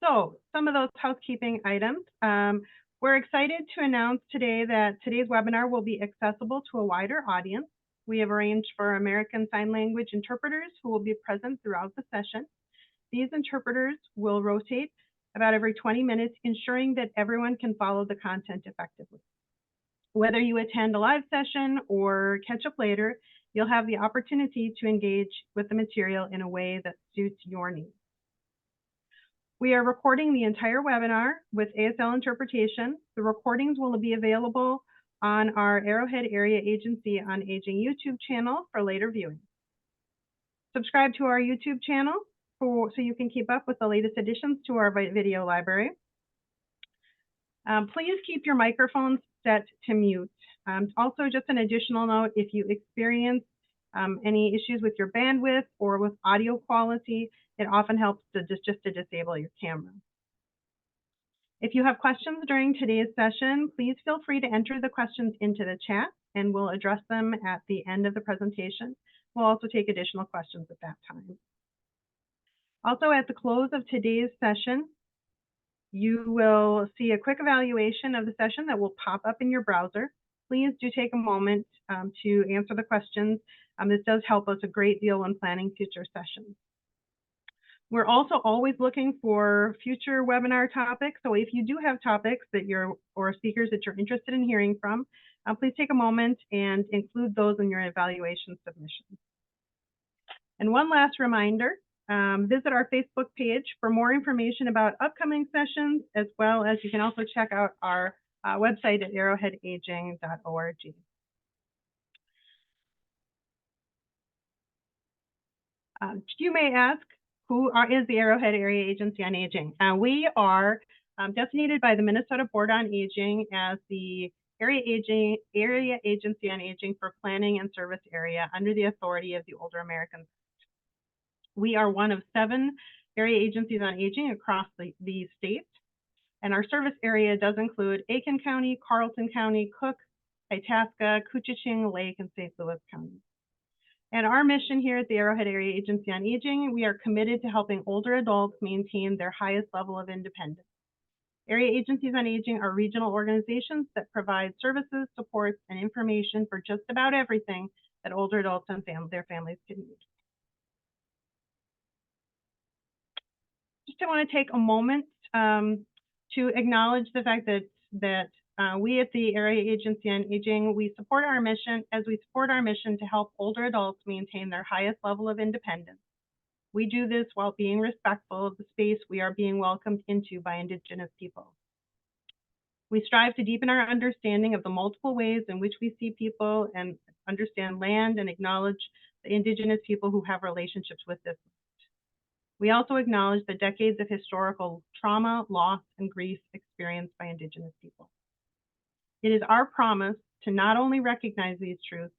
So some of those housekeeping items. We're excited to announce today that today's webinar will be accessible to a wider audience. We have arranged for American Sign Language interpreters who will be present throughout the session. These interpreters will rotate about every 20 minutes, ensuring that everyone can follow the content effectively. Whether you attend a live session or catch up later, you'll have the opportunity to engage with the material in a way that suits your needs. We are recording the entire webinar with ASL interpretation. The recordings will be available on our Arrowhead Area Agency on Aging YouTube channel for later viewing. Subscribe to our YouTube channel so you can keep up with the latest additions to our video library. Please keep your microphones set to mute. Also, just an additional note, if you experience any issues with your bandwidth or with audio quality, it often helps to just to disable your camera. If you have questions during today's session, please feel free to enter the questions into the chat and we'll address them at the end of the presentation. We'll also take additional questions at that time. Also, at the close of today's session, you will see a quick evaluation of the session that will pop up in your browser. Please do take a moment to answer the questions. This does help us a great deal when planning future sessions. We're also always looking for future webinar topics. So if you do have topics that or speakers that you're interested in hearing from, please take a moment and include those in your evaluation submission. And one last reminder, visit our Facebook page for more information about upcoming sessions, as well as you can also check out our website at arrowheadaging.org. You may ask, who is the Arrowhead Area Agency on Aging? We are designated by the Minnesota Board on Aging as the Area Agency on Aging for Planning and Service Area under the authority of the Older Americans. We are one of 7 area agencies on aging across the state, and our service area does include Aiken County, Carlton County, Cook, Itasca, Koochiching, Lake, and St. Louis County. And our mission here at the Arrowhead Area Agency on Aging, we are committed to helping older adults maintain their highest level of independence. Area agencies on aging are regional organizations that provide services, supports, and information for just about everything that older adults and their families can need. Just I want to take a moment to acknowledge the fact that we at the Area Agency on Aging, we support our mission to help older adults maintain their highest level of independence. We do this while being respectful of the space we are being welcomed into by Indigenous people. We strive to deepen our understanding of the multiple ways in which we see people and understand land and acknowledge the Indigenous people who have relationships with this land. We also acknowledge the decades of historical trauma, loss, and grief experienced by Indigenous people. It is our promise to not only recognize these truths,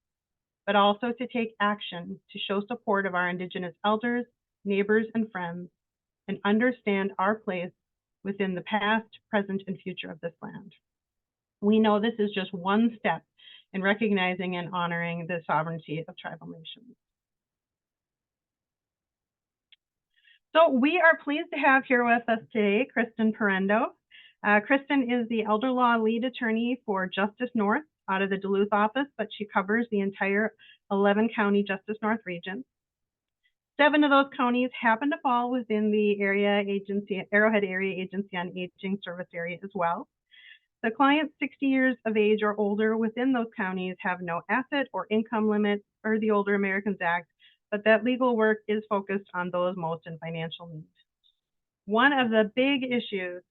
but also to take action to show support of our Indigenous elders, neighbors, and friends, and understand our place within the past, present, and future of this land. We know this is just one step in recognizing and honoring the sovereignty of tribal nations. So we are pleased to have here with us today Kristin Parendo. Kristin is the Elder Law Lead Attorney for Justice North out of the Duluth office, but she covers the entire 11-county Justice North region. 7 of those counties happen to fall within the Arrowhead Area Agency on Aging service area as well. The clients 60 years of age or older within those counties have no asset or income limit or the Older Americans Act, but that legal work is focused on those most in financial need. One of the big issues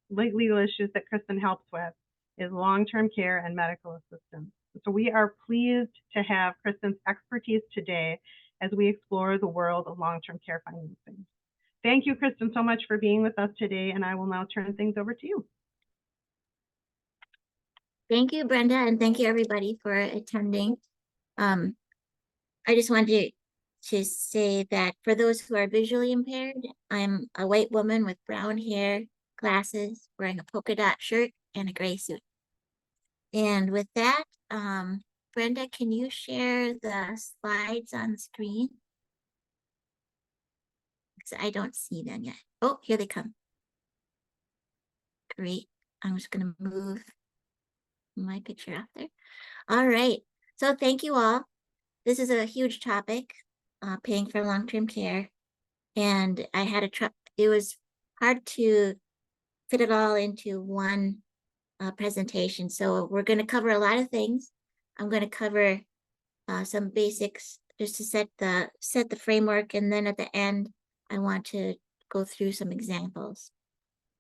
legal issues that Kristin helps with is long-term care and medical assistance. So we are pleased to have Kristin's expertise today as we explore the world of long-term care financing. Thank you, Kristin, so much for being with us today, and I will now turn things over to you. Thank you, Brenda, and thank you everybody for attending. I just wanted to say that for those who are visually impaired, I'm a white woman with brown hair, glasses, wearing a polka dot shirt and a gray suit. And with that, Brenda, can you share the slides on the screen? Because I don't see them yet. Oh, here they come. Great. I'm just going to move my picture out there. All right. So thank you all. This is a huge topic, paying for long-term care. And I had it was hard to fit it all into one presentation. So we're going to cover a lot of things. I'm going to cover some basics just to set the framework, and then at the end, I want to go through some examples.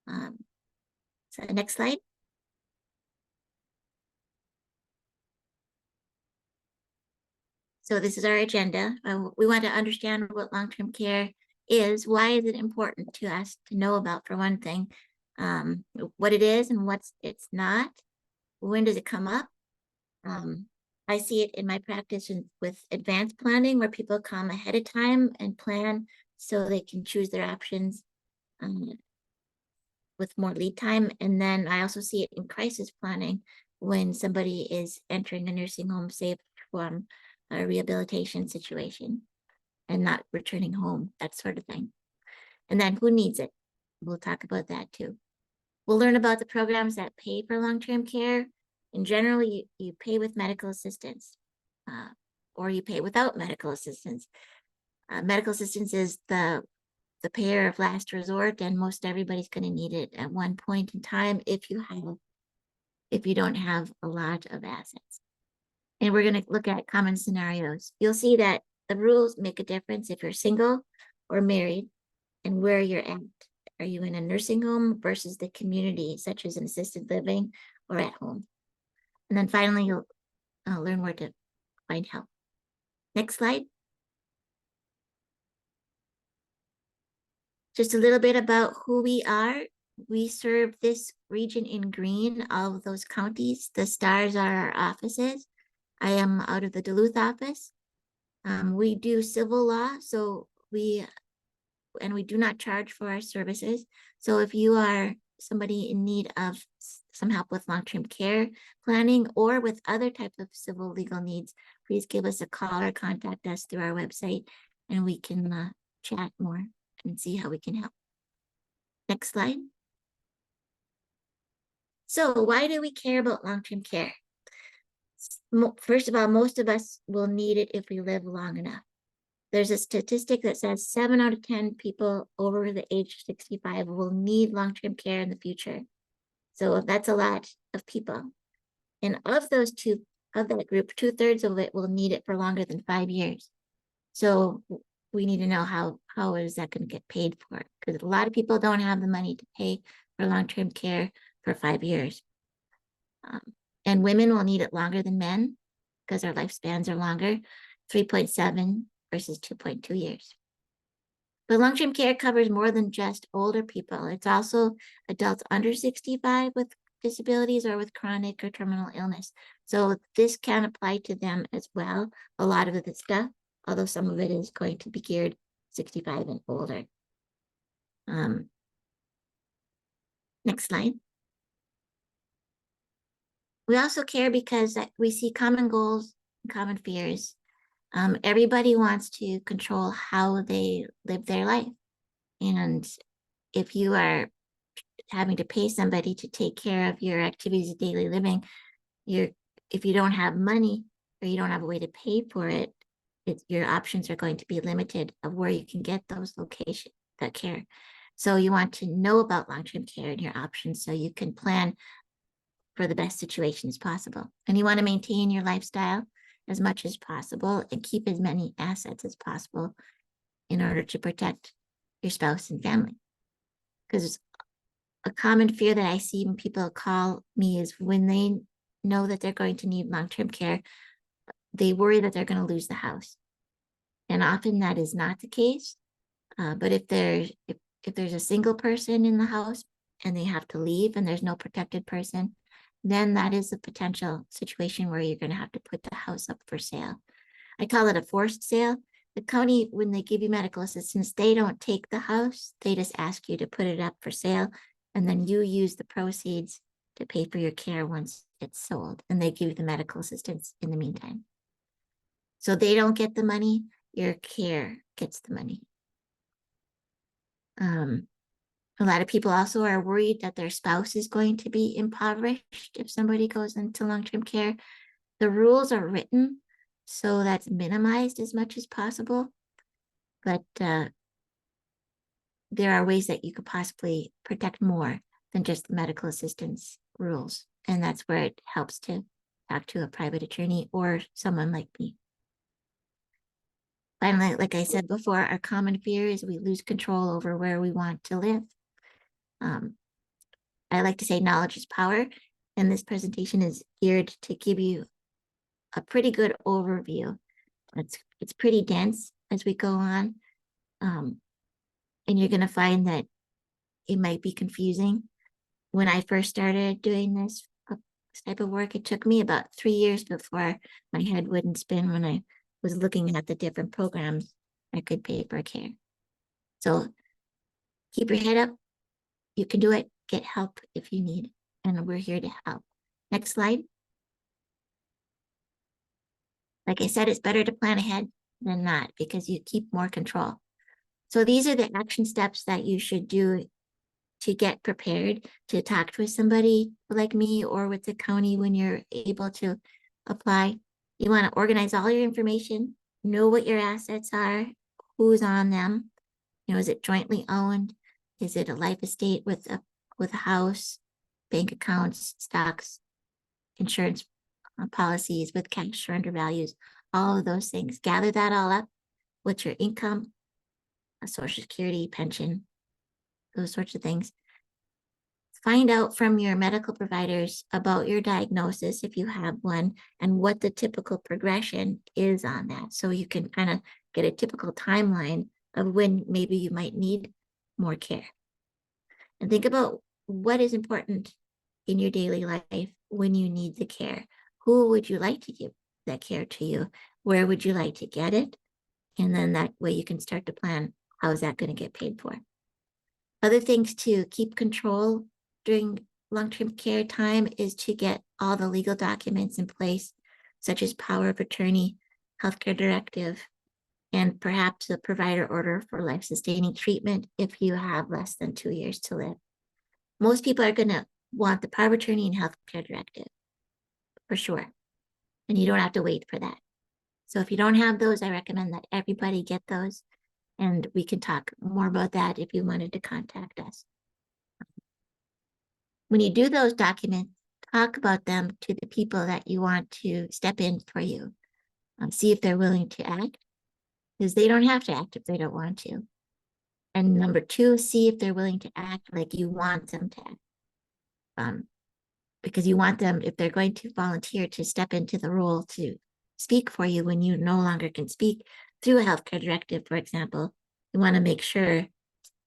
So next slide. So this is our agenda. We want to understand what long-term care is. Why is it important to us to know about, for one thing, what it is and what it's not? When does it come up? I see it in my practice with advanced planning, where people come ahead of time and plan so they can choose their options with more lead time. And then I also see it in crisis planning, when somebody is entering a nursing home, say from a rehabilitation situation and not returning home, that sort of thing. And then who needs it? We'll talk about that too. We'll learn about the programs that pay for long-term care. And generally, you pay with medical assistance, or you pay without medical assistance. Medical assistance is the payer of last resort, and most everybody's going to need it at one point in time if you don't have a lot of assets. And we're going to look at common scenarios. You'll see that the rules make a difference if you're single or married, and where you're at. Are you in a nursing home versus the community, such as an assisted living or at home? And then finally, you'll learn where to find help. Next slide. Just a little bit about who we are. We serve this region in green of those counties. The stars are our offices. I am out of the Duluth office. We do civil law, and we do not charge for our services. So if you are somebody in need of some help with long-term care planning or with other types of civil legal needs, please give us a call or contact us through our website, and we can chat more and see how we can help. Next slide. So why do we care about long-term care? First of all, most of us will need it if we live long enough. There's a statistic that says 7 out of 10 people over the age of 65 will need long-term care in the future. So that's a lot of people. And of that group, 2/3 of it will need it for longer than 5 years. So we need to know how is that going to get paid for? Because a lot of people don't have the money to pay for long-term care for 5 years. And women will need it longer than men because our lifespans are longer, 3.7 versus 2.2 years. But long-term care covers more than just older people. It's also adults under 65 with disabilities or with chronic or terminal illness. So this can apply to them as well. A lot of the stuff, although some of it is going to be geared 65 and older. Next slide. We also care because we see common goals, common fears. Everybody wants to control how they live their life. And if you are having to pay somebody to take care of your activities of daily living, if you don't have money or you don't have a way to pay for it, your options are going to be limited of where you can get that care. So you want to know about long-term care and your options so you can plan for the best situations possible. And you want to maintain your lifestyle as much as possible and keep as many assets as possible in order to protect your spouse and family. Because a common fear that I see when people call me is when they know that they're going to need long-term care, they worry that they're going to lose the house. And often that is not the case. But if there's a single person in the house and they have to leave and there's no protected person, then that is a potential situation where you're going to have to put the house up for sale. I call it a forced sale. The county, when they give you medical assistance, they don't take the house. They just ask you to put it up for sale. And then you use the proceeds to pay for your care once it's sold. And they give you the medical assistance in the meantime. So they don't get the money, your care gets the money. A lot of people also are worried that their spouse is going to be impoverished if somebody goes into long-term care. The rules are written so that's minimized as much as possible, but there are ways that you could possibly protect more than just the medical assistance rules. And that's where it helps to talk to a private attorney or someone like me. Finally, like I said before, our common fear is we lose control over where we want to live. I like to say knowledge is power, and this presentation is geared to give you a pretty good overview. It's pretty dense as we go on, and you're going to find that it might be confusing. When I first started doing this type of work, it took me about 3 years before my head wouldn't spin when I was looking at the different programs I could pay for care. So keep your head up. You can do it. Get help if you need, and we're here to help. Next slide. Like I said, it's better to plan ahead than not because you keep more control. So these are the action steps that you should do to get prepared to talk with somebody like me or with the county when you're able to apply. You want to organize all your information, know what your assets are, who's on them. You know, is it jointly owned? Is it a life estate with a house, bank accounts, stocks, insurance policies with cash surrender values, all of those things. Gather that all up. What's your income, a Social Security, pension, those sorts of things. Find out from your medical providers about your diagnosis, if you have one, and what the typical progression is on that. So you can kind of get a typical timeline of when maybe you might need more care. And think about what is important in your daily life when you need the care. Who would you like to give that care to you? Where would you like to get it? And then that way you can start to plan, how is that going to get paid for? Other things to keep control during long-term care time is to get all the legal documents in place, such as power of attorney, healthcare directive, and perhaps a provider order for life-sustaining treatment if you have less than 2 years to live. Most people are going to want the power of attorney and healthcare directive, for sure. And you don't have to wait for that. So if you don't have those, I recommend that everybody get those. And we can talk more about that if you wanted to contact us. When you do those documents, talk about them to the people that you want to step in for you. See if they're willing to act, because they don't have to act if they don't want to. And number two, see if they're willing to act like you want them to act. Because you want them, if they're going to volunteer to step into the role to speak for you when you no longer can speak through a healthcare directive, for example, you want to make sure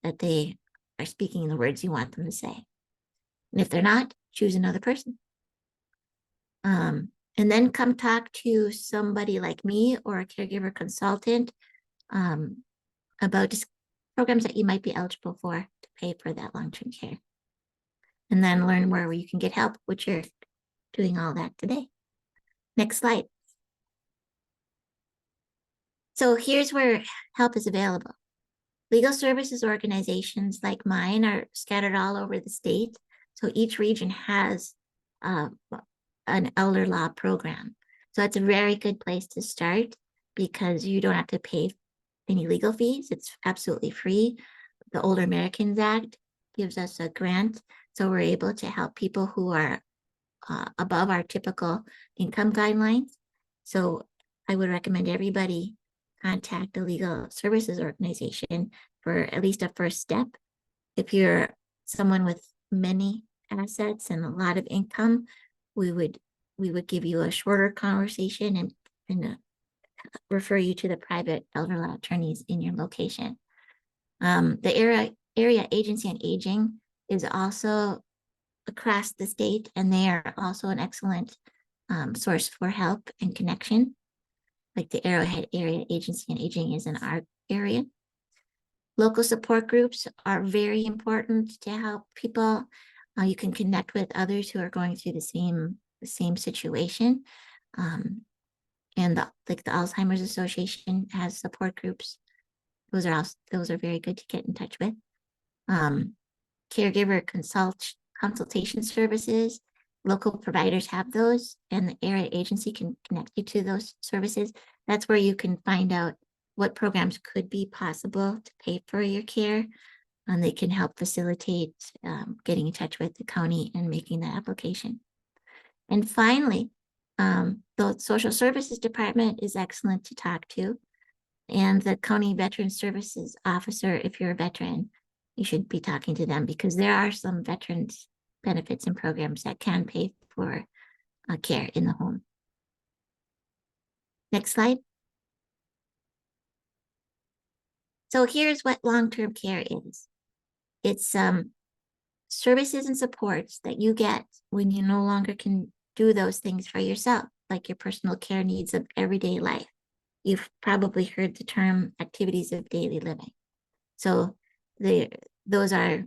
that they are speaking the words you want them to say. And if they're not, choose another person. And then come talk to somebody like me or a caregiver consultant about programs that you might be eligible for to pay for that long-term care. And then learn where you can get help, which you're doing all that today. Next slide. So here's where help is available. Legal services organizations like mine are scattered all over the state. So each region has an elder law program. So it's a very good place to start because you don't have to pay any legal fees. It's absolutely free. The Older Americans Act gives us a grant. So we're able to help people who are above our typical income guidelines. So I would recommend everybody contact a legal services organization for at least a first step. If you're someone with many assets and a lot of income, we would give you a shorter conversation and refer you to the private elder law attorneys in your location. The area agency on aging is also across the state, and they are also an excellent source for help and connection. Like the Arrowhead Area Agency on Aging is in our area. Local support groups are very important to help people. You can connect with others who are going through the same situation. And like the Alzheimer's Association has support groups. Those are very good to get in touch with. caregiver consultation services. Local providers have those, and the area agency can connect you to those services. That's where you can find out what programs could be possible to pay for your care, and they can help facilitate getting in touch with the county and making that application. And finally, the social services department is excellent to talk to, and the county veteran services officer, if you're a veteran, you should be talking to them, because there are some veterans benefits and programs that can pay for care in the home. Next slide. So here's what long-term care is. It's services and supports that you get when you no longer can do those things for yourself, like your personal care needs of everyday life. You've probably heard the term activities of daily living. So those are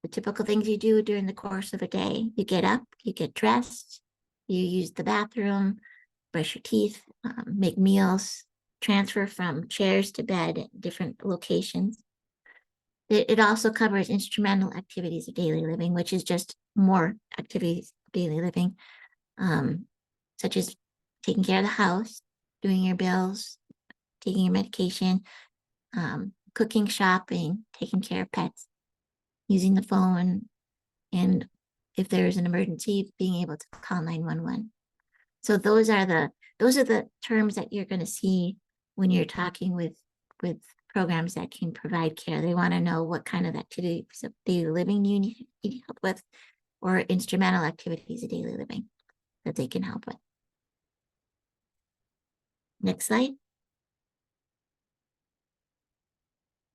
the typical things you do during the course of a day. You get up, you get dressed, you use the bathroom, brush your teeth, make meals, transfer from chairs to bed at different locations. It also covers instrumental activities of daily living, which is just more activities of daily living, such as taking care of the house, doing your bills, taking your medication, cooking, shopping, taking care of pets, using the phone, and if there's an emergency, being able to call 911. So those are the terms that you're going to see when you're talking with programs that can provide care. They want to know what kind of activities of daily living you need help with, or instrumental activities of daily living that they can help with. Next slide.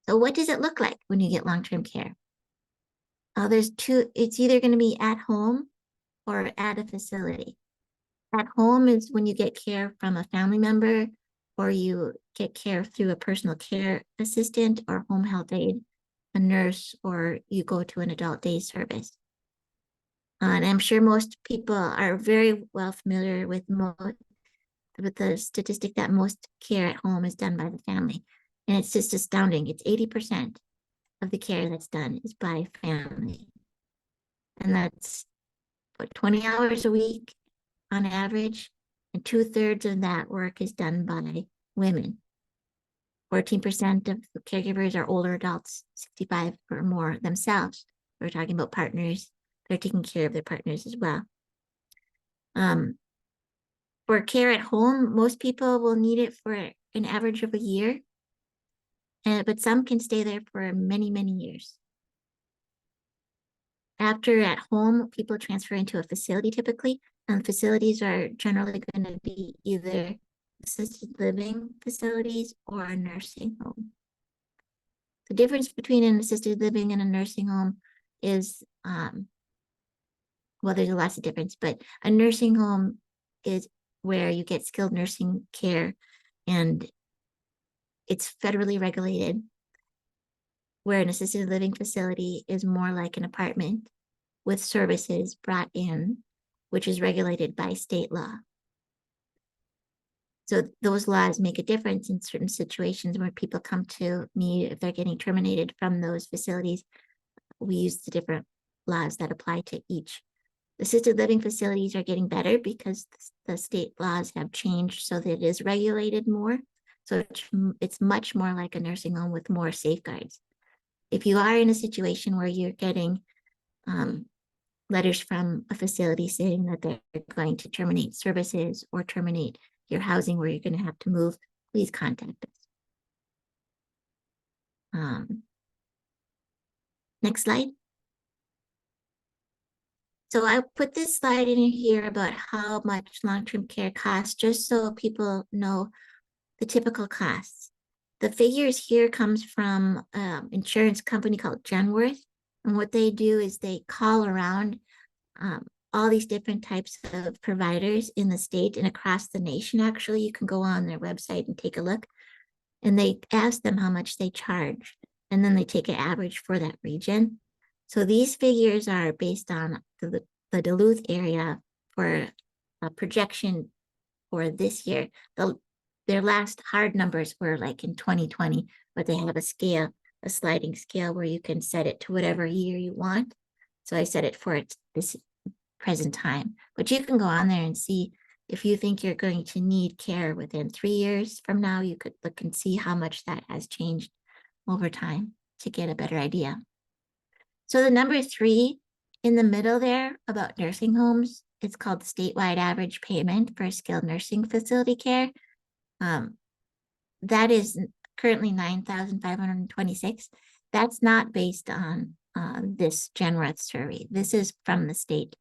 So what does it look like when you get long-term care? There's two. It's either going to be at home or at a facility. At home is when you get care from a family member, or you get care through a personal care assistant or home health aide, a nurse, or you go to an adult day service. And I'm sure most people are very well familiar with the statistic that most care at home is done by the family. And it's just astounding. It's 80% of the care that's done is by family. And that's what, 20 hours a week on average, and 2/3 of that work is done by women. 14% of the caregivers are older adults, 65 or more themselves. We're talking about partners. They're taking care of their partners as well. For care at home, most people will need it for an average of a year, but some can stay there for many, many years. After at home, people transfer into a facility typically, and facilities are generally going to be either assisted living facilities or a nursing home. The difference between an assisted living and a nursing home is, well, there's lots of difference, but a nursing home is where you get skilled nursing care, and it's federally regulated, where an assisted living facility is more like an apartment with services brought in, which is regulated by state law. So those laws make a difference in certain situations where people come to me if they're getting terminated from those facilities. We use the different laws that apply to each. Assisted living facilities are getting better because the state laws have changed so that it is regulated more. So it's much more like a nursing home with more safeguards. If you are in a situation where you're getting letters from a facility saying that they're going to terminate services or terminate your housing where you're going to have to move, please contact us. Next slide. So I put this slide in here about how much long-term care costs, just so people know the typical costs. The figures here comes from an insurance company called Genworth. And what they do is they call around all these different types of providers in the state and across the nation. Actually, you can go on their website and take a look, and they ask them how much they charge, and then they take an average for that region. So these figures are based on the Duluth area for a projection for this year. Their last hard numbers were like in 2020, but they have a scale a sliding scale where you can set it to whatever year you want. So I set it for this present time, but you can go on there and see if you think you're going to need care within 3 years from now. You could look and see how much that has changed over time to get a better idea. So the number 3 in the middle there about nursing homes, it's called the statewide average payment for skilled nursing facility care. That is currently $9,526. That's not based on this Genworth survey. This is from the state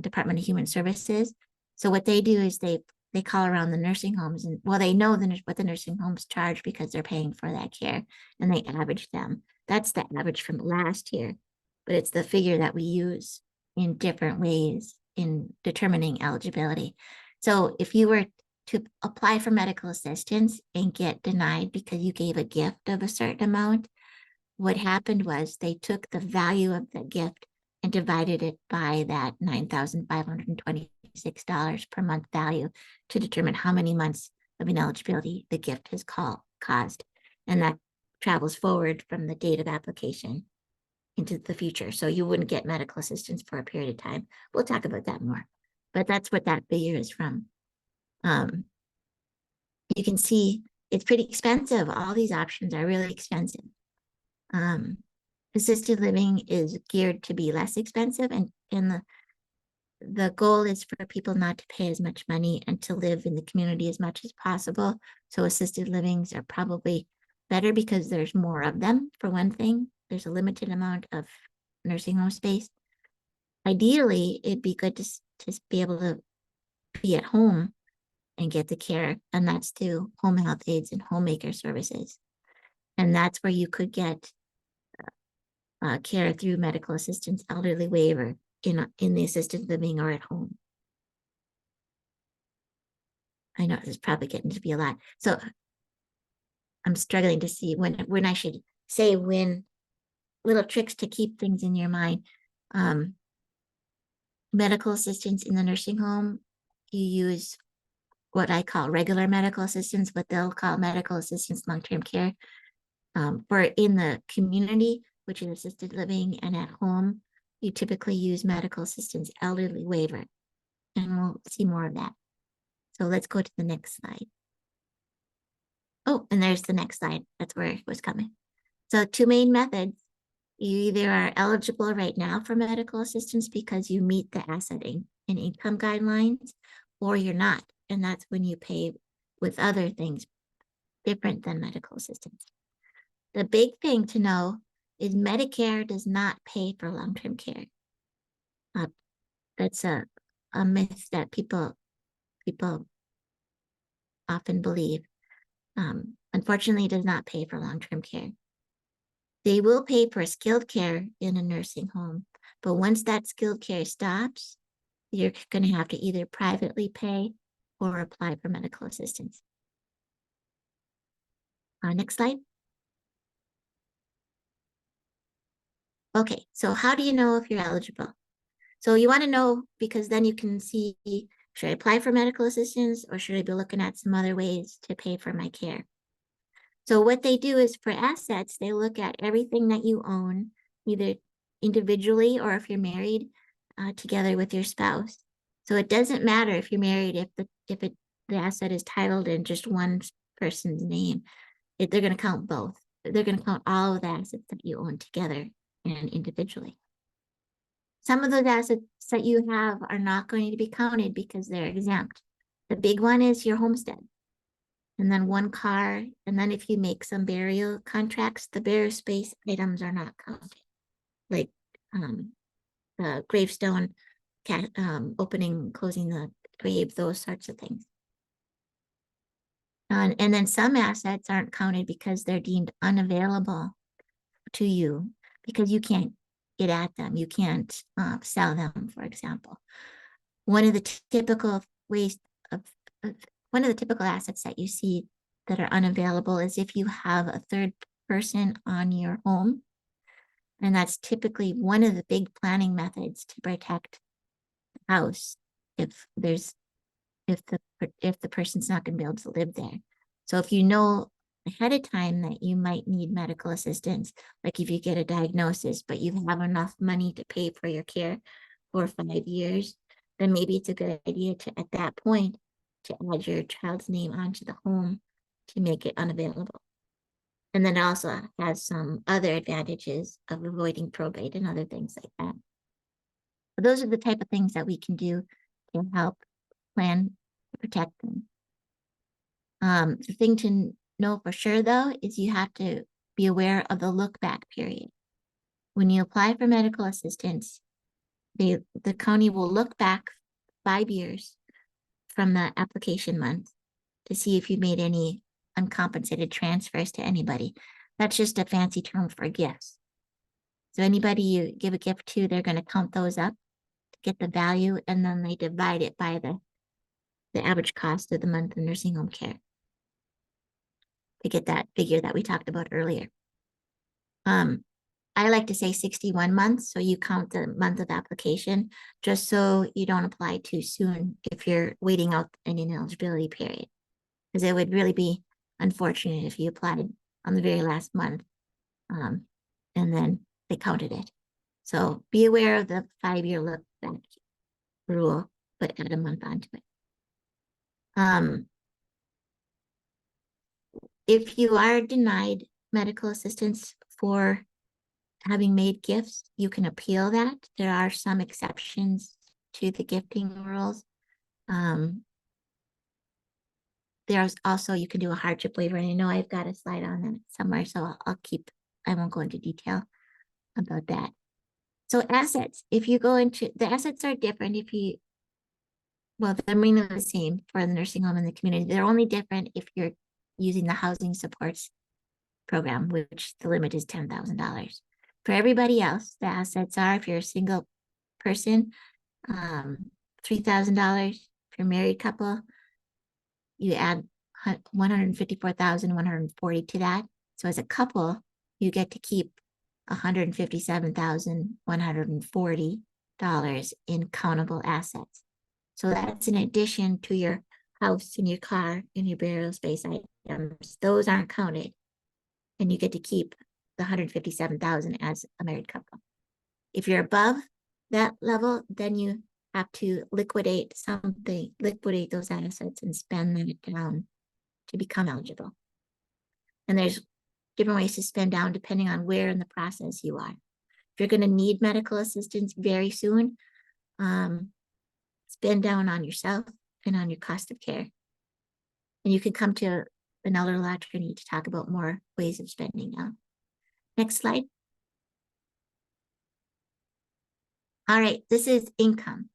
Department of Human Services. So what they do is they call around the nursing homes, and well, they know what the nursing homes charge because they're paying for that care, and they average them. That's the average from last year, but it's the figure that we use in different ways in determining eligibility. So if you were to apply for medical assistance and get denied because you gave a gift of a certain amount, what happened was they took the value of the gift and divided it by that $9,526 per month value to determine how many months of ineligibility the gift has caused. And that travels forward from the date of application into the future. So you wouldn't get medical assistance for a period of time. We'll talk about that more, but that's what that figure is from. You can see it's pretty expensive. All these options are really expensive. Assisted living is geared to be less expensive, and the goal is for people not to pay as much money and to live in the community as much as possible. So assisted livings are probably better because there's more of them, for one thing. There's a limited amount of nursing home space. Ideally, it'd be good to be able to be at home and get the care, and that's through home health aides and homemaker services. And that's where you could get care through medical assistance, elderly waiver in the assisted living or at home. I know this is probably getting to be a lot. So I'm struggling to see when I should say when. Little tricks to keep things in your mind. Medical assistance in the nursing home, you use what I call regular medical assistance, what they'll call medical assistance long-term care. For in the community, which is assisted living and at home, you typically use medical assistance elderly waiver, and we'll see more of that. So let's go to the next slide. Oh, and there's the next slide. That's where it was coming. So 2 main methods. You either are eligible right now for medical assistance because you meet the asset and income guidelines, or you're not. And that's when you pay with other things different than medical assistance. The big thing to know is Medicare does not pay for long-term care. That's a myth that people often believe. Unfortunately, it does not pay for long-term care. They will pay for skilled care in a nursing home, but once that skilled care stops, you're going to have to either privately pay or apply for medical assistance. Next slide. Okay, so how do you know if you're eligible? So you want to know because then you can see, should I apply for medical assistance or should I be looking at some other ways to pay for my care? So what they do is for assets, they look at everything that you own, either individually or if you're married together with your spouse. So it doesn't matter if you're married, if the asset is titled in just one person's name, they're going to count both. They're going to count all of the assets that you own together and individually. Some of those assets that you have are not going to be counted because they're exempt. The big one is your homestead. And then 1 car, and then if you make some burial contracts, the burial space items are not counted, like the gravestone, opening, closing the grave, those sorts of things. And then some assets aren't counted because they're deemed unavailable to you because you can't get at them, you can't sell them, for example. One of the typical ways of one of the typical assets that you see that are unavailable is if you have a third person on your home. And that's typically one of the big planning methods to protect the house if the person's not going to be able to live there. So if you know ahead of time that you might need medical assistance, like if you get a diagnosis, but you have enough money to pay for your care for 5 years, then maybe it's a good idea to, at that point, to add your child's name onto the home to make it unavailable. And then it also has some other advantages of avoiding probate and other things like that. But those are the type of things that we can do to help plan to protect them. The thing to know for sure, though, is you have to be aware of the look back period. When you apply for medical assistance, the county will look back 5 years from the application month to see if you made any uncompensated transfers to anybody. That's just a fancy term for gifts. So anybody you give a gift to, they're going to count those up to get the value, and then they divide it by the average cost of the month of nursing home care to get that figure that we talked about earlier. I like to say 61 months, so you count the month of application, just so you don't apply too soon if you're waiting out an ineligibility period, because it would really be unfortunate if you applied on the very last month, and then they counted it. So be aware of the 5-year look back rule, but add a month onto it. If you are denied medical assistance for having made gifts, you can appeal that. There are some exceptions to the gifting rules. There's also, you can do a hardship waiver, and I know I've got a slide on that somewhere, so I won't go into detail about that. So assets, if you go into, the assets are different well, they're mainly the same for the nursing home and the community. They're only different if you're using the housing supports program, which the limit is $10,000. For everybody else, the assets are, if you're a single person, $3,000. If you're a married couple, you add $154,140 to that. So as a couple, you get to keep $157,140 in countable assets. So that's in addition to your house and your car and your burial space items. Those aren't counted, and you get to keep the $157,000 as a married couple. If you're above that level, then you have to liquidate those assets and spend them down to become eligible. And there's different ways to spend down depending on where in the process you are. If you're going to need medical assistance very soon, spend down on yourself and on your cost of care. And you can come to an elder law attorney to talk about more ways of spending down. Next slide. All right, this is income.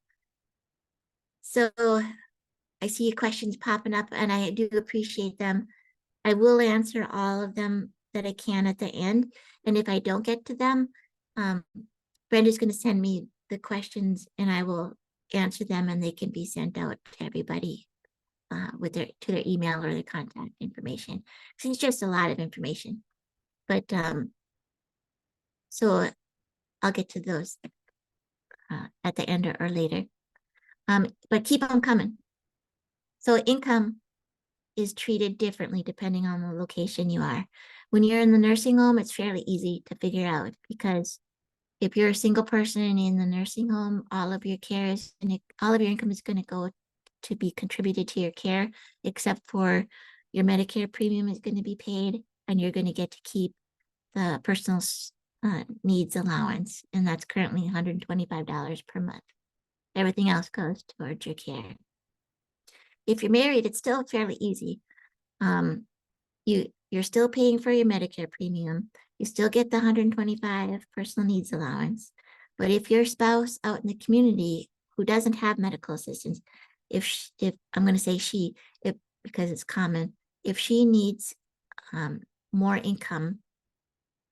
So I see questions popping up, and I do appreciate them. I will answer all of them that I can at the end. And if I don't get to them, Brenda's going to send me the questions and I will answer them, and they can be sent out to everybody to their email or their contact information. So it's just a lot of information. But so I'll get to those at the end or later. But keep on coming. So income is treated differently depending on the location you are. When you're in the nursing home, it's fairly easy to figure out, because if you're a single person in the nursing home, all of your income is going to go to be contributed to your care, except for your Medicare premium is going to be paid, and you're going to get to keep the personal needs allowance, and that's currently $125 per month. Everything else goes towards your care. If you're married, it's still fairly easy. You're still paying for your Medicare premium. You still get the $125 personal needs allowance. But if your spouse out in the community who doesn't have medical assistance, if I'm going to say because it's common, if she needs more income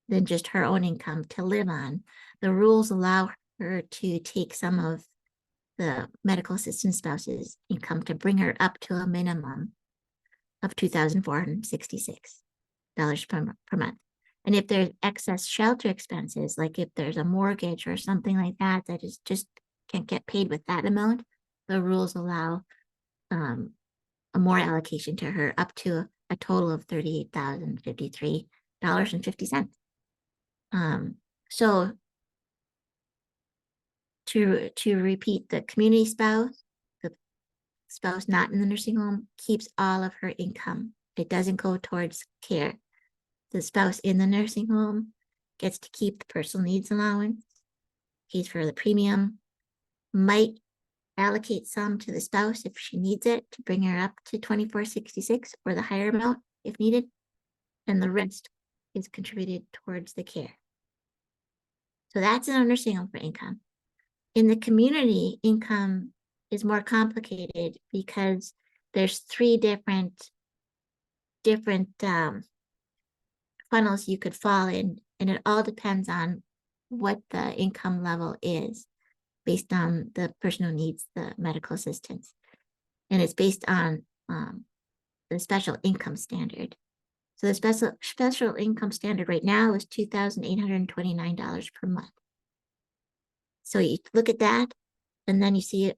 than just her own income to live on, the rules allow her to take some of the medical assistance spouse's income to bring her up to a minimum of $2,466 per month. And if there's excess shelter expenses, like if there's a mortgage or something like that, that is just can't get paid with that amount, the rules allow a more allocation to her up to a total of $38,053.50. So to repeat, the community spouse, the spouse not in the nursing home, keeps all of her income. It doesn't go towards care. The spouse in the nursing home gets to keep the personal needs allowance, pays for the premium, might allocate some to the spouse if she needs it to bring her up to 2466 or the higher amount if needed, and the rest is contributed towards the care. So that's in a nursing home for income. In the community, income is more complicated because there's three different funnels you could fall in, and it all depends on what the income level is based on the person who needs the medical assistance. And it's based on the special income standard. So the special income standard right now is $2,829 per month. So you look at that, and then you see,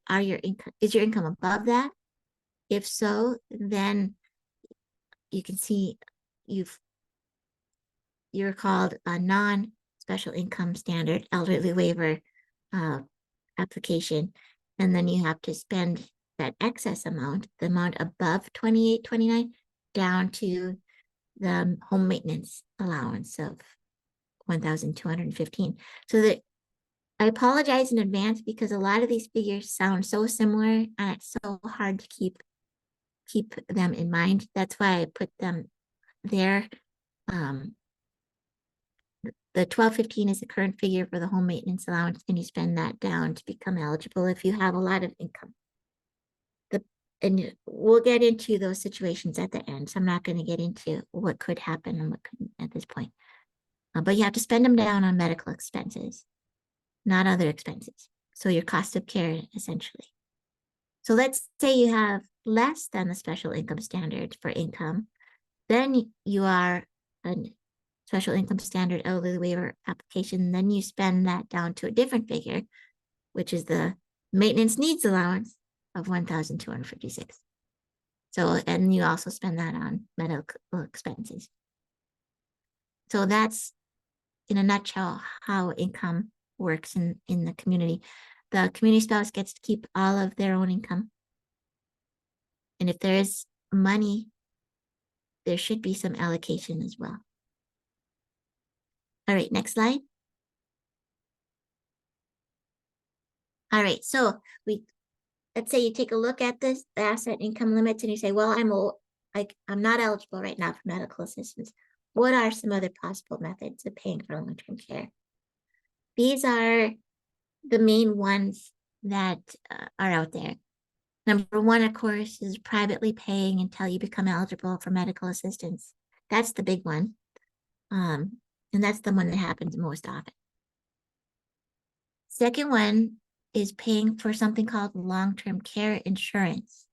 is your income above that? If so, then you can see you're called a non-special income standard elderly waiver application, and then you have to spend that excess amount, the amount above $2,829, down to the home maintenance allowance of $1,215. So that I apologize in advance because a lot of these figures sound so similar and it's so hard to keep them in mind. That's why I put them there. The $1,215 is the current figure for the home maintenance allowance, and you spend that down to become eligible if you have a lot of income. And we'll get into those situations at the end, so I'm not going to get into what could happen and what couldn't at this point. But you have to spend them down on medical expenses, not other expenses. So your cost of care, essentially. So let's say you have less than the special income standard for income, then you are a special income standard elderly waiver application, then you spend that down to a different figure, which is the maintenance needs allowance of $1,256. So, and you also spend that on medical expenses. So that's, in a nutshell, how income works in the community. The community spouse gets to keep all of their own income. And if there is money, there should be some allocation as well. All right, next slide. All right, so let's say you take a look at this, the asset income limits, and you say, well, I'm not eligible right now for medical assistance. What are some other possible methods of paying for long-term care? These are the main ones that are out there. Number one, of course, is privately paying until you become eligible for medical assistance. That's the big one. And that's the one that happens most often. Second one is paying for something called long-term care insurance.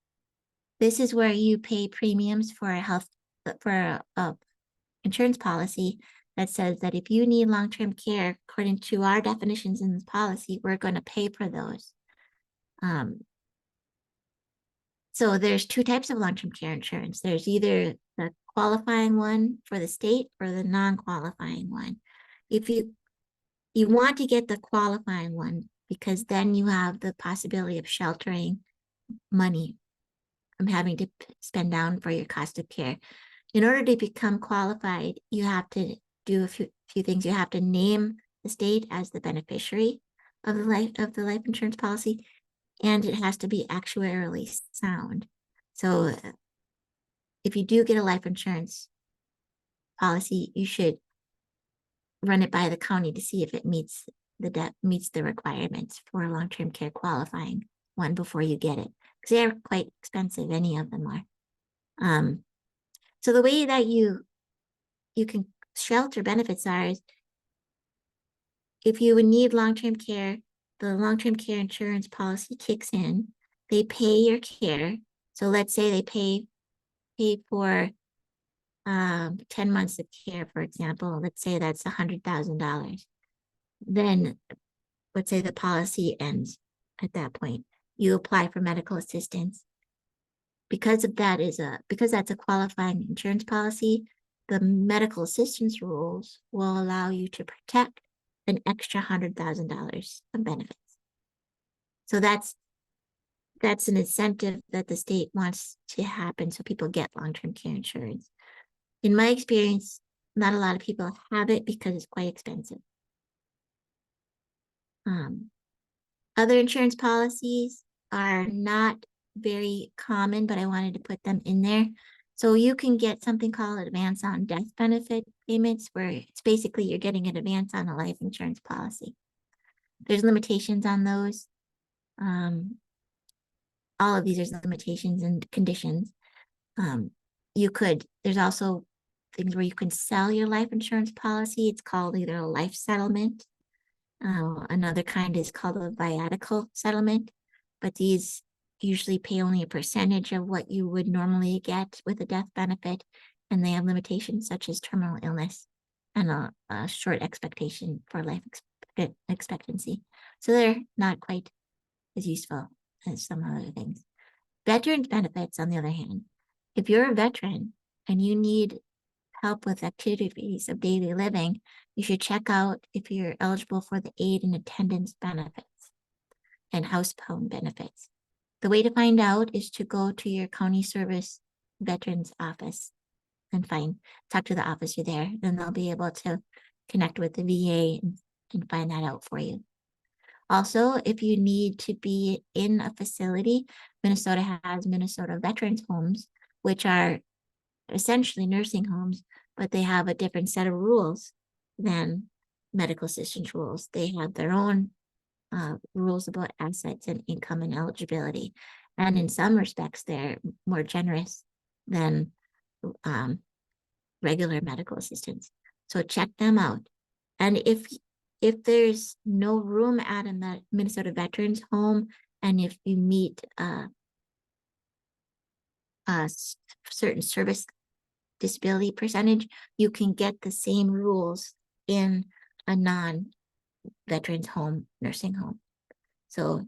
This is where you pay premiums for a insurance policy that says that if you need long-term care, according to our definitions in this policy, we're going to pay for those. So there's two types of long-term care insurance. There's either the qualifying one for the state or the non-qualifying one. If you want to get the qualifying one, because then you have the possibility of sheltering money from having to spend down for your cost of care. In order to become qualified, you have to do a few things. You have to name the state as the beneficiary of the life insurance policy, and it has to be actuarially sound. So if you do get a life insurance policy, you should run it by the county to see if it meets the requirements for a long-term care qualifying one before you get it, because they're quite expensive. Any of them are. So the way that you can shelter benefits are is if you would need long-term care, the long-term care insurance policy kicks in. They pay your care. So let's say they pay for 10 months of care, for example. Let's say that's $100,000. Then let's say the policy ends at that point. You apply for medical assistance. because that's a qualifying insurance policy, the medical assistance rules will allow you to protect an extra $100,000 of benefits. So that's an incentive that the state wants to happen so people get long-term care insurance. In my experience, not a lot of people have it because it's quite expensive. Other insurance policies are not very common, but I wanted to put them in there. So you can get something called advance on death benefit payments, where it's basically you're getting an advance on a life insurance policy. There's limitations on those. All of these are limitations and conditions. There's also things where you can sell your life insurance policy. It's called either a life settlement. Another kind is called a viatical settlement, but these usually pay only a percentage of what you would normally get with a death benefit, and they have limitations such as terminal illness and a short expectation for life expectancy. So they're not quite as useful as some other things. Veterans benefits, on the other hand, if you're a veteran and you need help with activities of daily living, you should check out if you're eligible for the aid and attendance benefits and housebound benefits. The way to find out is to go to your county service veterans office and talk to the officer there, and they'll be able to connect with the VA and find that out for you. Also, if you need to be in a facility, Minnesota has Minnesota Veterans Homes, which are essentially nursing homes, but they have a different set of rules than medical assistance rules. They have their own rules about assets and income and eligibility. And in some respects, they're more generous than regular medical assistance. So check them out. And if there's no room at a Minnesota Veterans Home, and if you meet a certain service disability percentage, you can get the same rules in a non-veterans home nursing home. So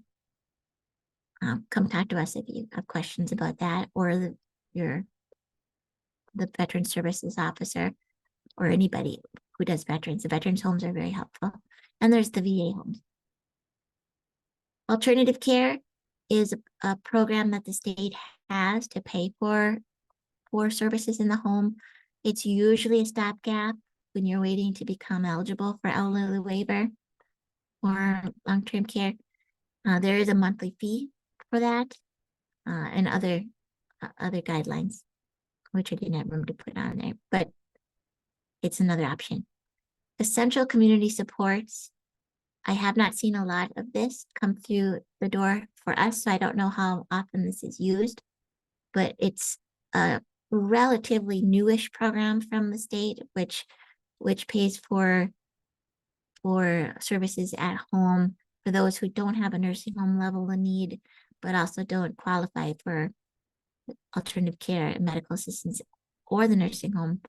come talk to us if you have questions about that, or the veteran services officer, or anybody who does veterans. The veterans homes are very helpful. And there's the VA homes. Alternative care is a program that the state has to pay for services in the home. It's usually a stopgap when you're waiting to become eligible for elderly waiver or long-term care. There is a monthly fee for that, and other guidelines, which I didn't have room to put on there, but it's another option. Essential community supports. I have not seen a lot of this come through the door for us, so I don't know how often this is used, but it's a relatively newish program from the state, which pays for services at home for those who don't have a nursing home level of need, but also don't qualify for alternative care and medical assistance or the nursing home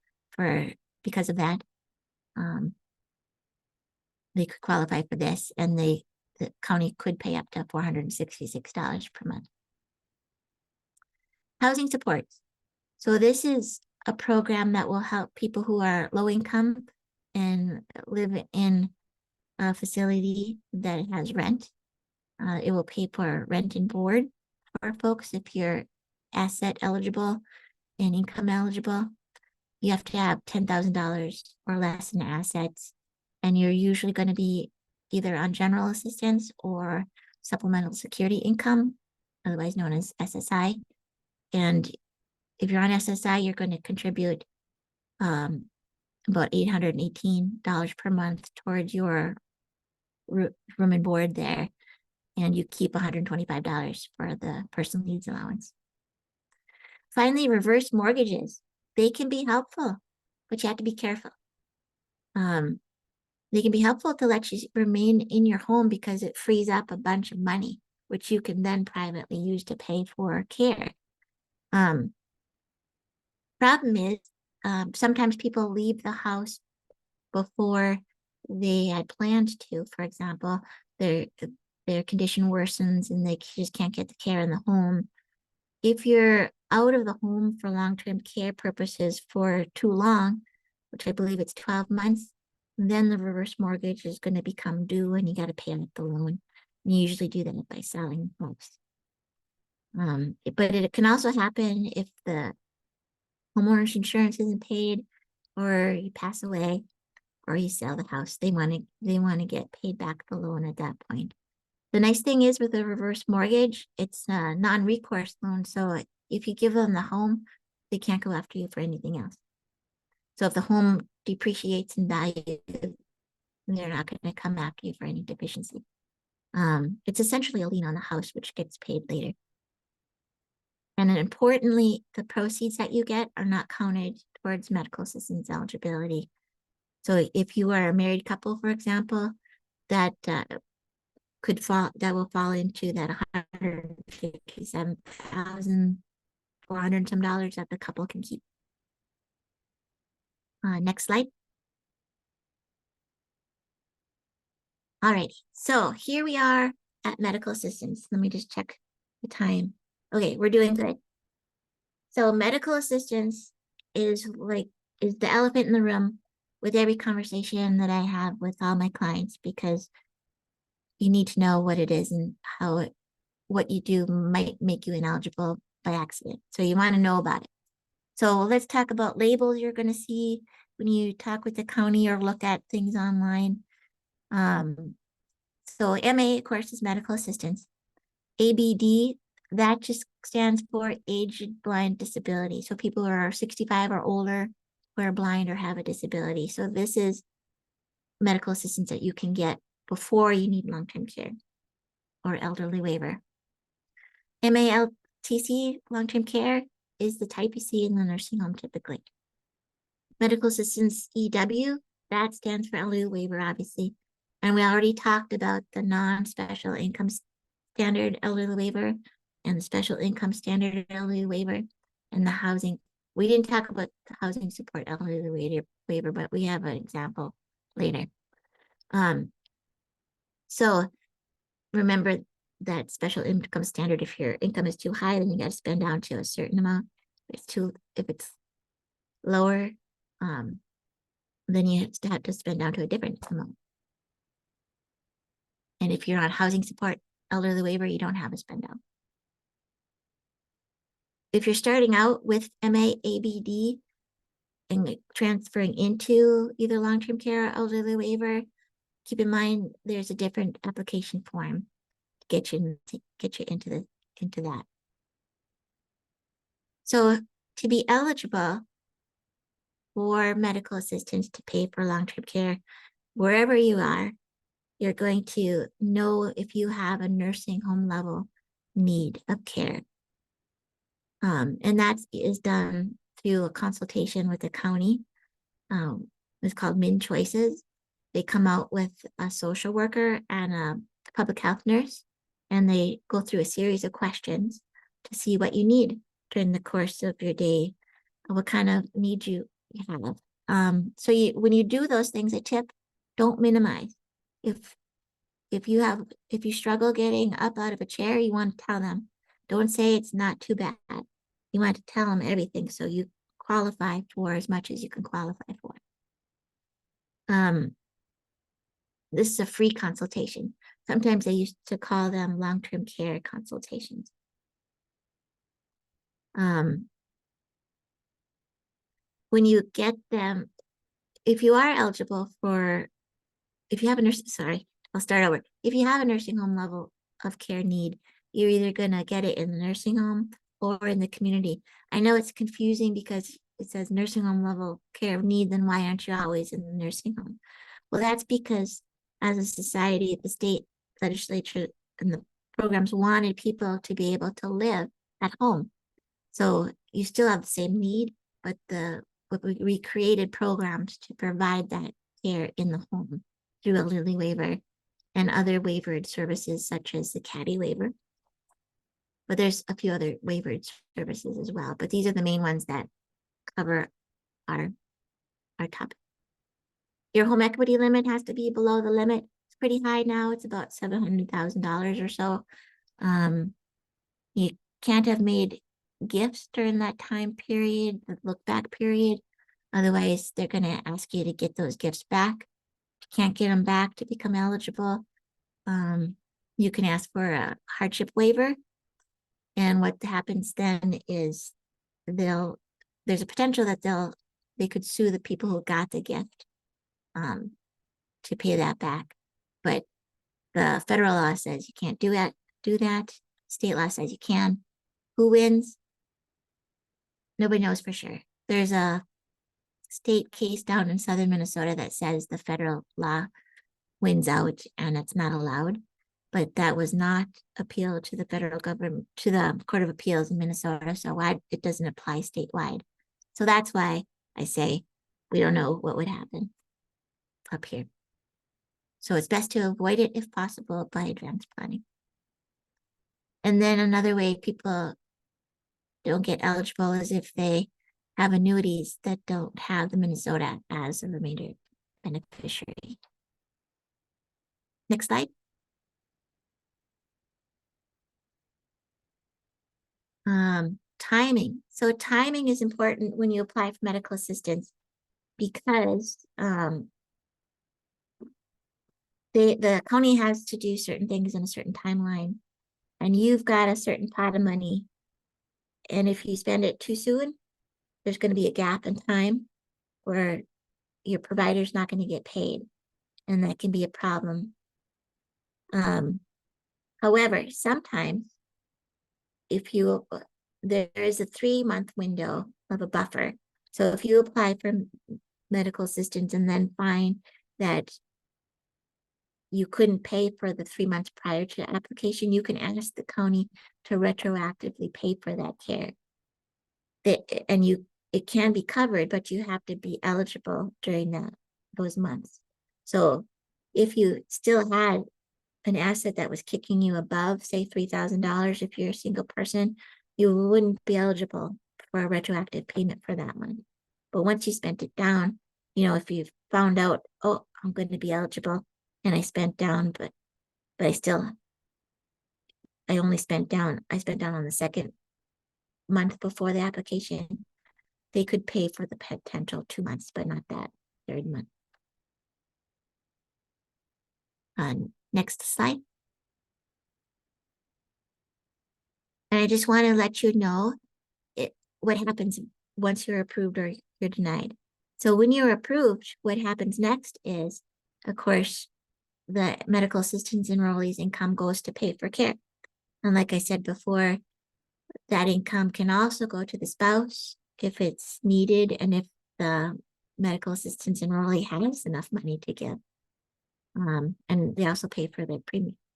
because of that. They could qualify for this, and the county could pay up to $466 per month. Housing supports. So this is a program that will help people who are low income and live in a facility that has rent. It will pay for rent and board for folks if you're asset eligible and income eligible. You have to have $10,000 or less in assets, and you're usually going to be either on general assistance or supplemental security income, otherwise known as SSI. And if you're on SSI, you're going to contribute about $818 per month towards your room and board there, and you keep $125 for the personal needs allowance. Finally, reverse mortgages. They can be helpful, but you have to be careful. They can be helpful to let you remain in your home because it frees up a bunch of money, which you can then privately use to pay for care. Problem is, sometimes people leave the house before they had planned to. For example, their condition worsens and they just can't get the care in the home. If you're out of the home for long-term care purposes for too long, which I believe it's 12 months, then the reverse mortgage is going to become due and you got to pay off the loan. And you usually do that by selling the house. But it can also happen if the homeowner's insurance isn't paid, or you pass away, or you sell the house. They want to get paid back the loan at that point. The nice thing is with a reverse mortgage, it's a non-recourse loan. So if you give them the home, they can't go after you for anything else. So if the home depreciates in value, they're not going to come after you for any deficiency. It's essentially a lien on the house, which gets paid later. And then importantly, the proceeds that you get are not counted towards medical assistance eligibility. So if you are a married couple, for example, that will fall into that $157,400 some dollars that the couple can keep. Next slide. All right, so here we are at medical assistance. Let me just check the time. Okay, we're doing good. So medical assistance is the elephant in the room with every conversation that I have with all my clients, because you need to know what it is and what you do might make you ineligible by accident. So you want to know about it. So let's talk about labels you're going to see when you talk with the county or look at things online. So MA, of course, is medical assistance. ABD, that just stands for aged blind disability. So people who are 65 or older who are blind or have a disability. So this is medical assistance that you can get before you need long-term care or elderly waiver. MALTC, long-term care, is the type you see in the nursing home typically. Medical assistance EW, that stands for elderly waiver, obviously. And we already talked about the non-special income standard elderly waiver and the special income standard elderly waiver and the housing. We didn't talk about the housing support elderly waiver, but we have an example later. So remember that special income standard, if your income is too high, then you got to spend down to a certain amount. If it's lower, then you have to spend down to a different amount. And if you're on housing support elderly waiver, you don't have a spend down. If you're starting out with MAABD and transferring into either long-term care or elderly waiver, keep in mind there's a different application form to get you into that. So to be eligible for medical assistance to pay for long-term care, wherever you are, you're going to know if you have a nursing home level need of care. And that is done through a consultation with the county. It's called Min Choices. They come out with a social worker and a public health nurse, and they go through a series of questions to see what you need during the course of your day, what kind of needs you have. So when you do those things, a tip, don't minimize. If you struggle getting up out of a chair, you want to tell them. Don't say it's not too bad. You want to tell them everything so you qualify for as much as you can qualify for. This is a free consultation. Sometimes they used to call them long-term care consultations. When you get them, if you are eligible for, if you have a I'll start over. If you have a nursing home level of care need, you're either going to get it in the nursing home or in the community. I know it's confusing because it says nursing home level care need, then why aren't you always in the nursing home? Well, that's because as a society, the state legislature and the programs wanted people to be able to live at home. So you still have the same need, but we created programs to provide that care in the home through elderly waiver and other waivered services such as the caddy waiver. But there's a few other waivered services as well, but these are the main ones that cover our topic. Your home equity limit has to be below the limit. It's pretty high now. It's about $700,000 or so. You can't have made gifts during that time period, the look back period. Otherwise, they're going to ask you to get those gifts back. If you can't get them back to become eligible, you can ask for a hardship waiver. And what happens then is there's a potential that they could sue the people who got the gift to pay that back. But the federal law says you can't do that. State law says you can. Who wins? Nobody knows for sure. There's a state case down in southern Minnesota that says the federal law wins out and it's not allowed. But that was not appealed to the federal government, to the Court of Appeals in Minnesota. So it doesn't apply statewide. So that's why I say we don't know what would happen up here. So it's best to avoid it if possible by advance planning. And then another way people don't get eligible is if they have annuities that don't have the Minnesota as a remainder beneficiary. Next slide. Timing. So timing is important when you apply for medical assistance because the county has to do certain things in a certain timeline, and you've got a certain pot of money. And if you spend it too soon, there's going to be a gap in time where your provider's not going to get paid, and that can be a problem. However, sometimes there is a 3-month window of a buffer. So if you apply for medical assistance and then find that you couldn't pay for the 3 months prior to the application, you can ask the county to retroactively pay for that care. It can be covered, but you have to be eligible during those months. So if you still had an asset that was kicking you above, say, $3,000, if you're a single person, you wouldn't be eligible for a retroactive payment for that month. But once you spent it down, if you found out, oh, I'm going to be eligible and I spent down, but I spent down on the second month before the application, they could pay for the potential 2 months, but not that third month. Next slide. And I just want to let you know what happens once you're approved or you're denied. So when you're approved, what happens next is, of course, the medical assistance enrollee's income goes to pay for care. And like I said before, that income can also go to the spouse if it's needed and if the medical assistance enrollee has enough money to give. And they also pay for the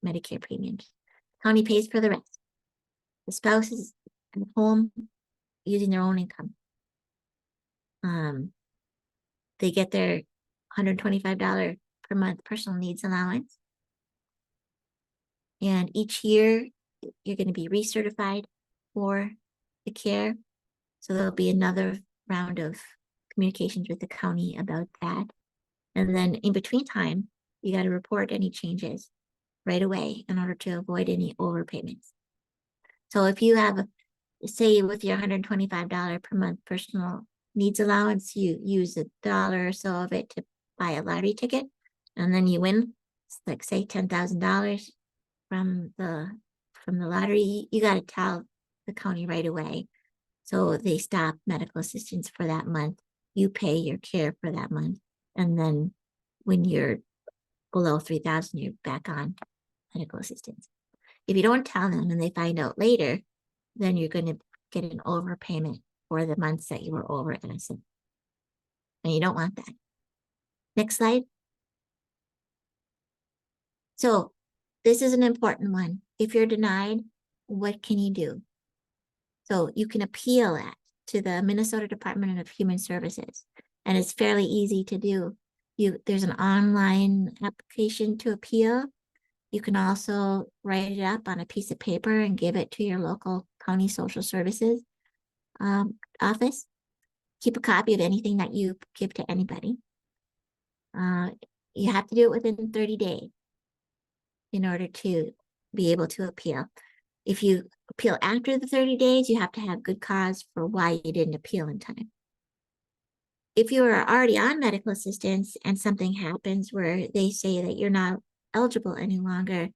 Medicare premiums. County pays for the rest. The spouse is at home using their own income. They get their $125 per month personal needs allowance. And each year, you're going to be recertified for the care. So there'll be another round of communications with the county about that. And then in between time, you got to report any changes right away in order to avoid any overpayments. So if you have, say, with your $125 per month personal needs allowance, you use $1 or so of it to buy a lottery ticket, and then you win, like say $10,000 from the lottery, you got to tell the county right away. So they stop medical assistance for that month. You pay your care for that month, and then when you're below 3,000, you're back on medical assistance. If you don't tell them and they find out later, then you're going to get an overpayment for the months that you were over innocent. And you don't want that. Next slide. So this is an important one. If you're denied, what can you do? So you can appeal that to the Minnesota Department of Human Services, and it's fairly easy to do. There's an online application to appeal. You can also write it up on a piece of paper and give it to your local county social services office. Keep a copy of anything that you give to anybody. You have to do it within 30 days in order to be able to appeal. If you appeal after the 30 days, you have to have good cause for why you didn't appeal in time. If you are already on medical assistance and something happens where they say that you're not eligible any longer,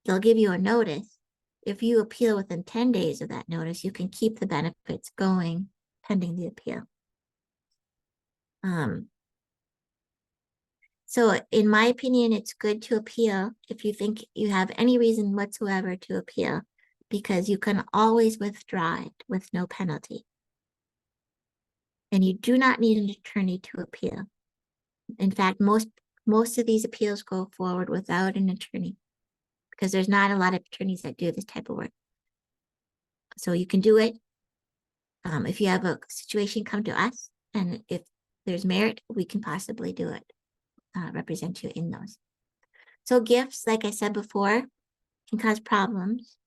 they'll give you a notice. If you appeal within 10 days of that notice, you can keep the benefits going pending the appeal. So in my opinion, it's good to appeal if you think you have any reason whatsoever to appeal, because you can always withdraw it with no penalty. And you do not need an attorney to appeal. In fact, most of these appeals go forward without an attorney because there's not a lot of attorneys that do this type of work. So you can do it. If you have a situation, come to us. And if there's merit, we can possibly do it, represent you in those. So gifts, like I said before, can cause problems.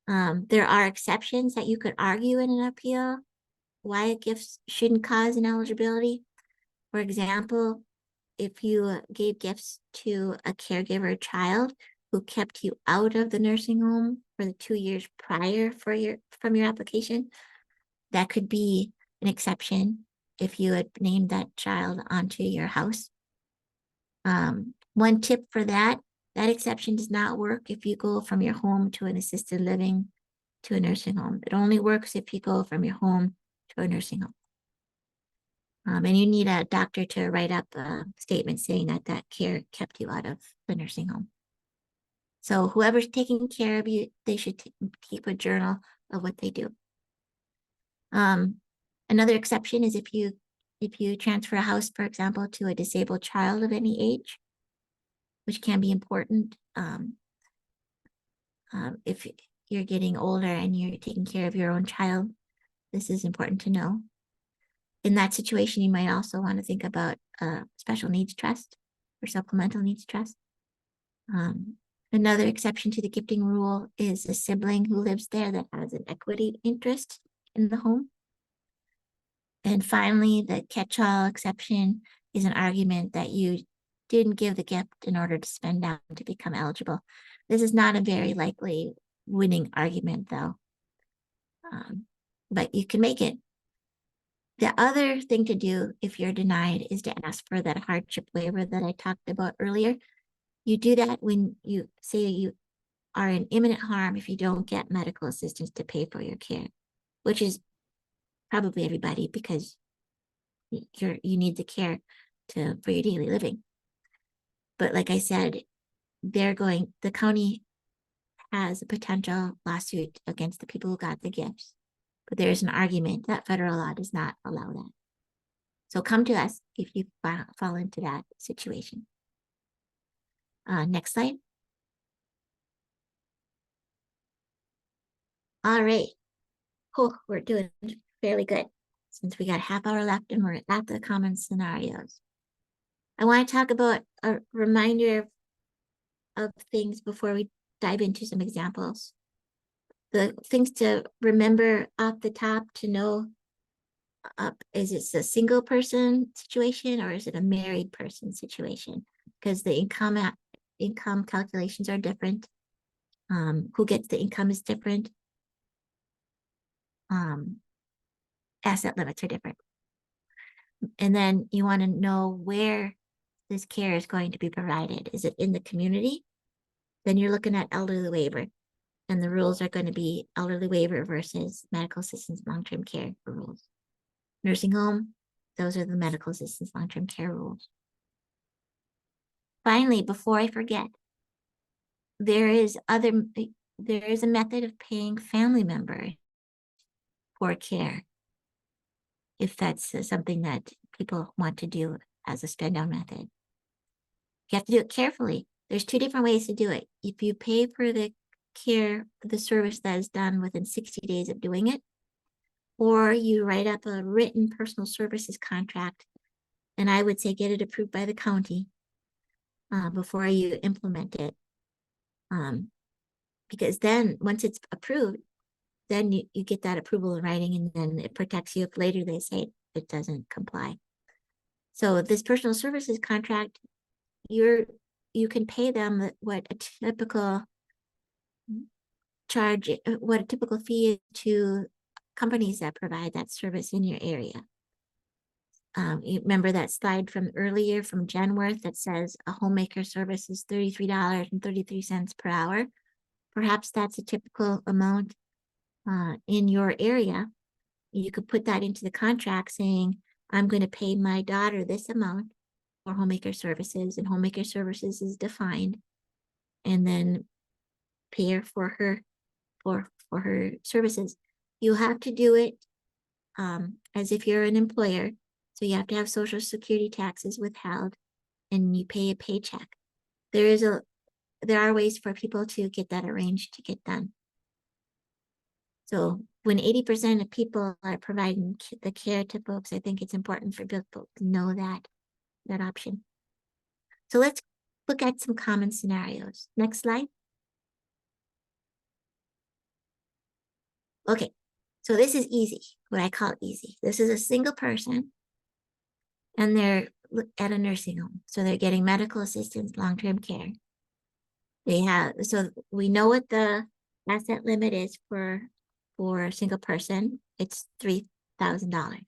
There are exceptions that you could argue in an appeal why gifts shouldn't cause ineligibility. For example, if you gave gifts to a caregiver child who kept you out of the nursing home for the 2 years prior from your application, that could be an exception if you had named that child onto your house. One tip for that exception does not work if you go from your home to an assisted living to a nursing home. It only works if you go from your home to a nursing home. And you need a doctor to write up a statement saying that care kept you out of the nursing home. So whoever's taking care of you, they should keep a journal of what they do. Another exception is if you transfer a house, for example, to a disabled child of any age, which can be important. If you're getting older and you're taking care of your own child, this is important to know. In that situation, you might also want to think about a special needs trust or supplemental needs trust. Another exception to the gifting rule is a sibling who lives there that has an equity interest in the home. And finally, the catch-all exception is an argument that you didn't give the gift in order to spend down to become eligible. This is not a very likely winning argument, though, but you can make it. The other thing to do if you're denied is to ask for that hardship waiver that I talked about earlier. You do that when you say you are in imminent harm if you don't get medical assistance to pay for your care, which is probably everybody because you need the care for your daily living. But like I said, the county has a potential lawsuit against the people who got the gifts. But there's an argument that federal law does not allow that. So come to us if you fall into that situation. Next slide. All right. Cool. We're doing fairly good since we got a half hour left and we're at the common scenarios. I want to talk about a reminder of things before we dive into some examples. The things to remember off the top to know is it a single person situation or is it a married person situation? Because the income calculations are different. Who gets the income is different. Asset limits are different. And then you want to know where this care is going to be provided. Is it in the community? Then you're looking at elderly waiver. And the rules are going to be elderly waiver versus medical assistance long-term care rules. Nursing home, those are the medical assistance long-term care rules. Finally, before I forget, there is a method of paying family members for care, if that's something that people want to do as a spend-down method. You have to do it carefully. There's 2 different ways to do it. If you pay for the care, the service that is done within 60 days of doing it, or you write up a written personal services contract, and I would say get it approved by the county before you implement it. Because then once it's approved, then you get that approval in writing and then it protects you if later they say it doesn't comply. So this personal services contract, you can pay them what a typical charge, what a typical fee is to companies that provide that service in your area. You remember that slide from earlier from Genworth that says a homemaker service is $33.33 per hour. Perhaps that's a typical amount in your area. You could put that into the contract saying, I'm going to pay my daughter this amount for homemaker services, and homemaker services is defined, and then pay her for her services. You have to do it as if you're an employer. So you have to have Social Security taxes withheld, and you pay a paycheck. There are ways for people to get that arranged to get done. So when 80% of people are providing the care to folks, I think it's important for people to know that option. So let's look at some common scenarios. Next slide. Okay, so this is easy, what I call easy. This is a single person, and they're at a nursing home. So they're getting medical assistance, long-term care. So we know what the asset limit is for a single person. It's $3,000.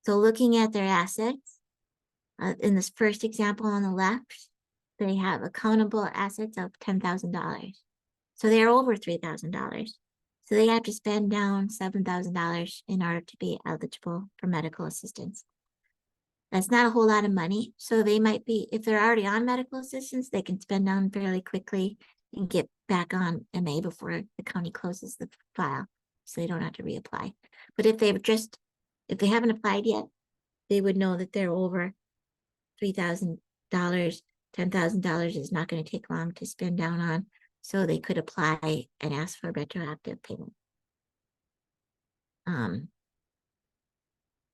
So looking at their assets, in this first example on the left, they have accountable assets of $10,000. So they're over $3,000. So they have to spend down $7,000 in order to be eligible for medical assistance. That's not a whole lot of money. So they might be, if they're already on medical assistance, they can spend down fairly quickly and get back on MA before the county closes the file. So they don't have to reapply. But if they haven't applied yet, they would know that they're over $3,000. $10,000 is not going to take long to spend down on. So they could apply and ask for retroactive payment.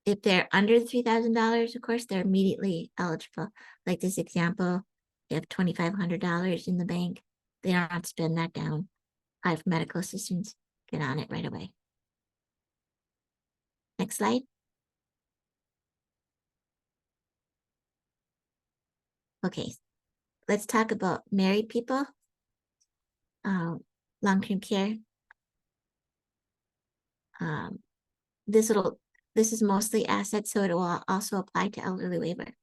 If they're under the $3,000, of course, they're immediately eligible. Like this example, they have $2,500 in the bank. They don't have to spend that down. Apply for medical assistance, get on it right away. Next slide. Okay, let's talk about married people. Long-term care. This is mostly assets, so it will also apply to elderly waiver.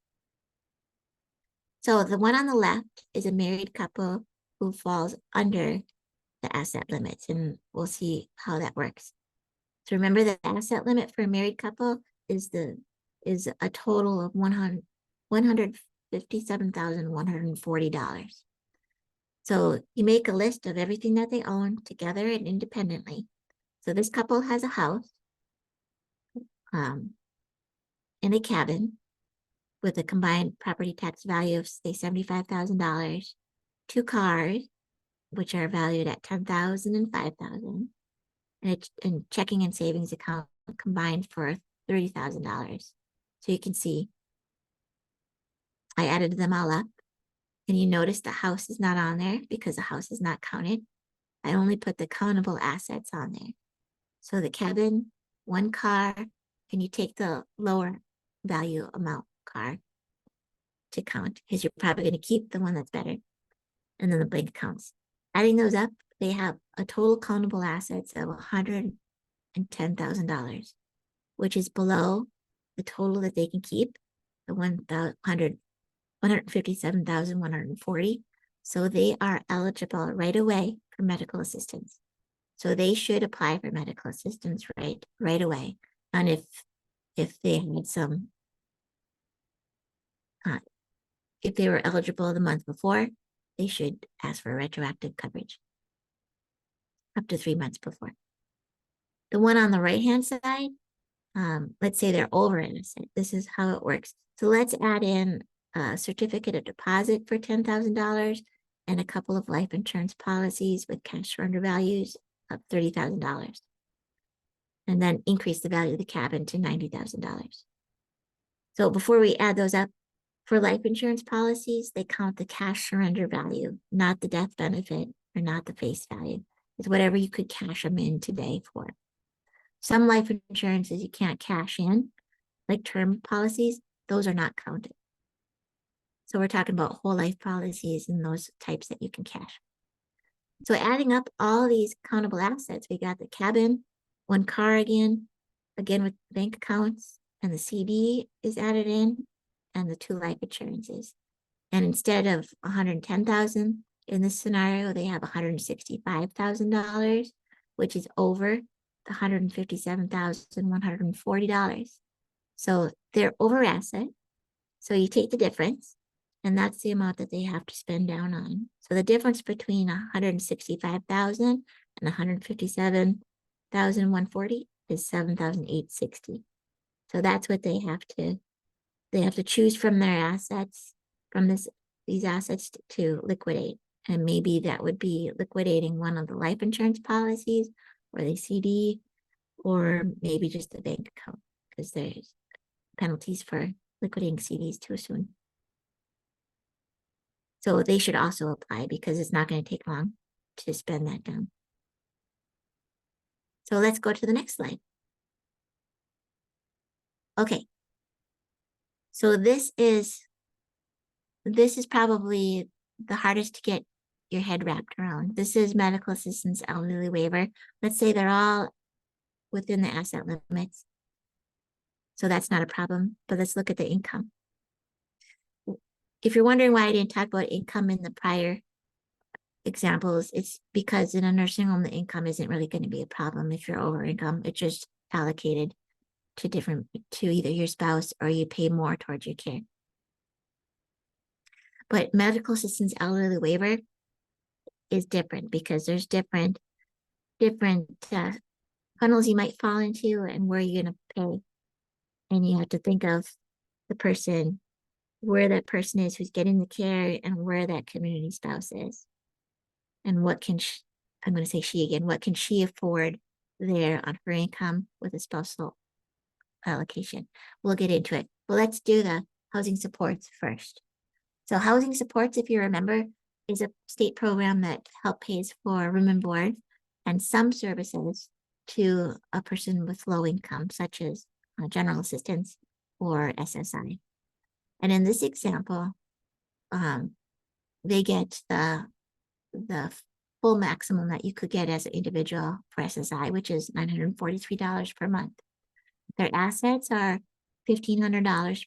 So the one on the left is a married couple who falls under the asset limits, and we'll see how that works. So remember the asset limit for a married couple is a total of $157,140. So you make a list of everything that they own together and independently. So this couple has a house and a cabin with a combined property tax value of, say, $75,000, 2 cars, which are valued at $10,000 and $5,000, and checking and savings account combined for $30,000. So you can see I added them all up, and you notice the house is not on there because the house is not counted. I only put the countable assets on there. So the cabin, 1 car, and you take the lower value amount car to count because you're probably going to keep the one that's better. And then the blank accounts. Adding those up, they have a total countable assets of $110,000, which is below the total that they can keep, the $157,140. So they are eligible right away for medical assistance. So they should apply for medical assistance right away. And if they had some, if they were eligible the month before, they should ask for retroactive coverage up to 3 months before. The one on the right-hand side, let's say they're over innocent. This is how it works. So let's add in a certificate of deposit for $10,000 and a couple of life insurance policies with cash surrender values of $30,000. And then increase the value of the cabin to $90,000. So before we add those up, for life insurance policies, they count the cash surrender value, not the death benefit or not the face value. It's whatever you could cash them in today for. Some life insurances you can't cash in, like term policies, those are not counted. So we're talking about whole life policies and those types that you can cash. So adding up all these countable assets, we got the cabin, one car again with bank accounts, and the CD is added in, and the 2 life insurances. And instead of 110,000 in this scenario, they have $165,000, which is over the $157,140. So they're over asset. So you take the difference, and that's the amount that they have to spend down on. So the difference between 165,000 and 157,140 is 7,860. So that's what they have to choose from their assets, from these assets to liquidate. And maybe that would be liquidating one of the life insurance policies or the CD, or maybe just the bank account, because there's penalties for liquidating CDs too soon. So they should also apply, because it's not going to take long to spend that down. So let's go to the next slide. Okay. So this is probably the hardest to get your head wrapped around. This is medical assistance elderly waiver. Let's say they're all within the asset limits. So that's not a problem, but let's look at the income. If you're wondering why I didn't talk about income in the prior examples, it's because in a nursing home, the income isn't really going to be a problem if you're over income. It's just allocated to either your spouse, or you pay more towards your care. But medical assistance elderly waiver is different, because there's different funnels you might fall into and where you're going to pay. And you have to think of the person, where that person is who's getting the care, and where that community spouse is. And what can I'm going to say she again, what can she afford there on her income with a spousal allocation? We'll get into it. But let's do the housing supports first. So housing supports, if you remember, is a state program that help pays for room and board and some services to a person with low income, such as general assistance or SSI. And in this example, they get the full maximum that you could get as an individual for SSI, which is $943 per month. Their assets are $1,500,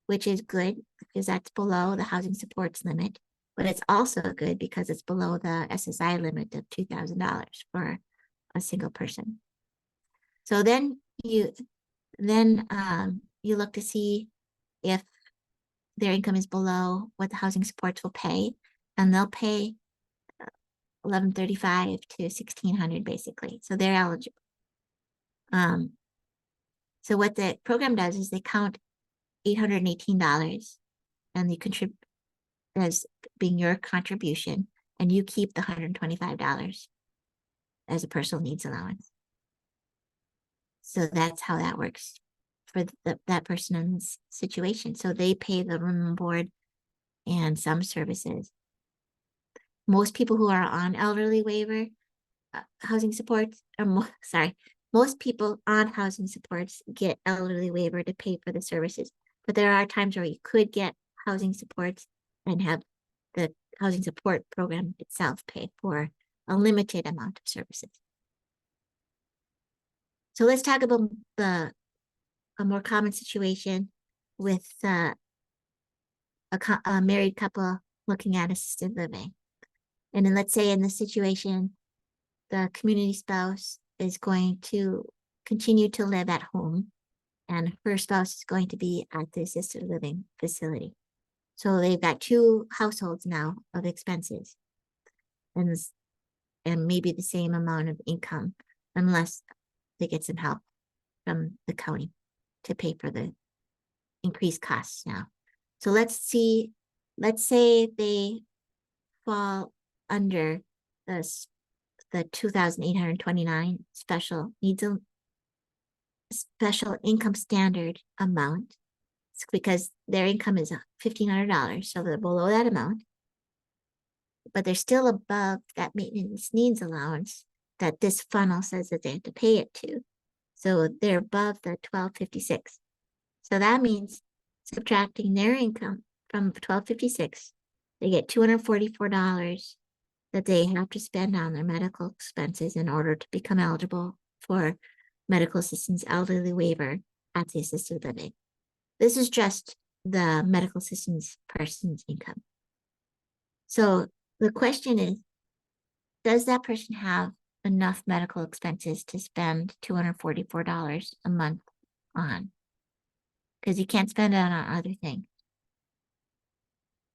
which is good because that's below the housing supports limit, but it's also good because it's below the SSI limit of $2,000 for a single person. So then you look to see if their income is below what the housing supports will pay, and they'll pay $1,135 to $1,600 basically. So they're eligible. So what the program does is they count $818 and you contribute as being your contribution, and you keep the $125 as a personal needs allowance. So that's how that works for that person's situation. So they pay the room and board and some services. Most people who are on elderly waiver housing supports, most people on housing supports get elderly waiver to pay for the services. But there are times where you could get housing supports and have the housing support program itself pay for a limited amount of services. So let's talk about a more common situation with a married couple looking at assisted living. And then let's say in this situation, the community spouse is going to continue to live at home and her spouse is going to be at the assisted living facility. So they've got 2 households now of expenses and maybe the same amount of income, unless they get some help from the county to pay for the increased costs now. So let's say they fall under the 2,829 special income standard amount. It's because their income is $1,500, so they're below that amount, but they're still above that maintenance needs allowance that this funnel says that they have to pay it to. So they're above the $1,256. So that means subtracting their income from $1,256, they get $244 that they have to spend on their medical expenses in order to become eligible for medical assistance elderly waiver at the assisted living. This is just the medical assistance person's income. So the question is, does that person have enough medical expenses to spend $244 a month on? Because you can't spend it on other things.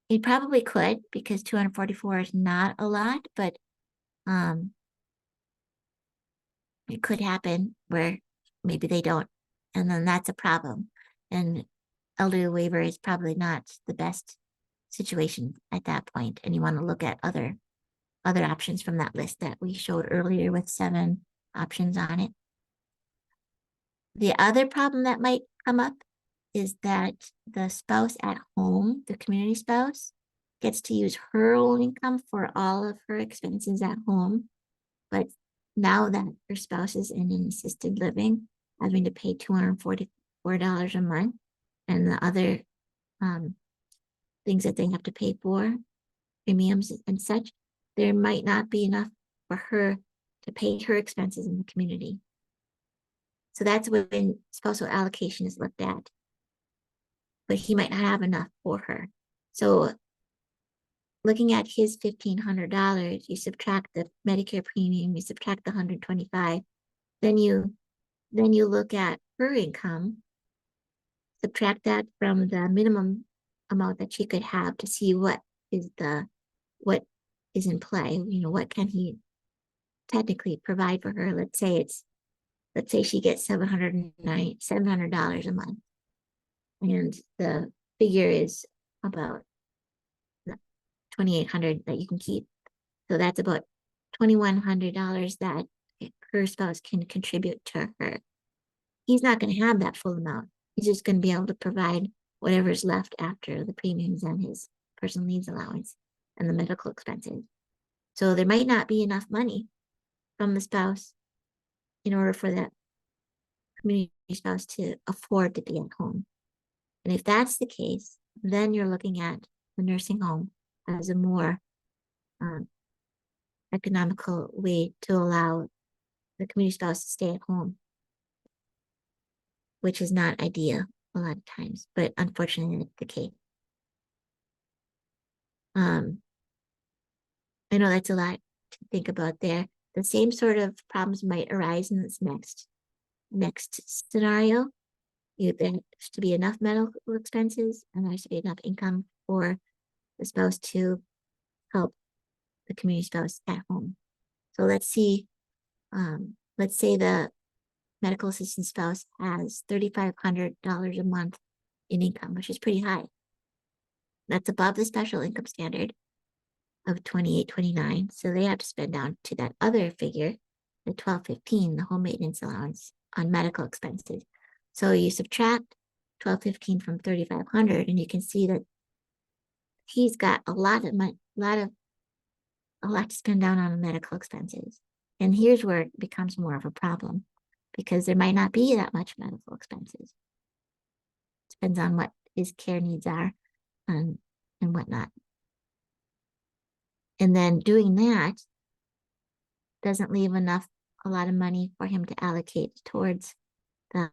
He probably could, because 244 is not a lot, but it could happen where maybe they don't, and then that's a problem. And elderly waiver is probably not the best situation at that point, and you want to look at other options from that list that we showed earlier with 7 options on it. The other problem that might come up is that the spouse at home, the community spouse, gets to use her own income for all of her expenses at home. But now that her spouse is in an assisted living, having to pay $244 a month, and the other things that they have to pay for, premiums and such, there might not be enough for her to pay her expenses in the community. So that's when spousal allocation is looked at. But he might not have enough for her. So looking at his $1,500, you subtract the Medicare premium, you subtract the $125, then you look at her income, subtract that from the minimum amount that she could have to see what is in play. What can he technically provide for her? Let's say she gets $700 a month, and the figure is about $2,800 that you can keep. So that's about $2,100 that her spouse can contribute to her. He's not going to have that full amount. He's just going to be able to provide whatever's left after the premiums and his personal needs allowance and the medical expenses. So there might not be enough money from the spouse in order for that community spouse to afford to be at home. And if that's the case, then you're looking at the nursing home as a more economical way to allow the community spouse to stay at home, which is not ideal a lot of times, but unfortunately the case. I know that's a lot to think about there. The same sort of problems might arise in this next scenario. There has to be enough medical expenses, and there has to be enough income for the spouse to help the community spouse at home. So let's see, let's say the medical assistance spouse has $3,500 a month in income, which is pretty high. That's above the special income standard of $2,829. So they have to spend down to that other figure, the $1,215, the home maintenance allowance on medical expenses. So you subtract $1,215 from $3,500, and you can see that he's got a lot to spend down on medical expenses. And here's where it becomes more of a problem, because there might not be that much medical expenses. Depends on what his care needs are and whatnot. And then doing that doesn't leave a lot of money for him to allocate towards the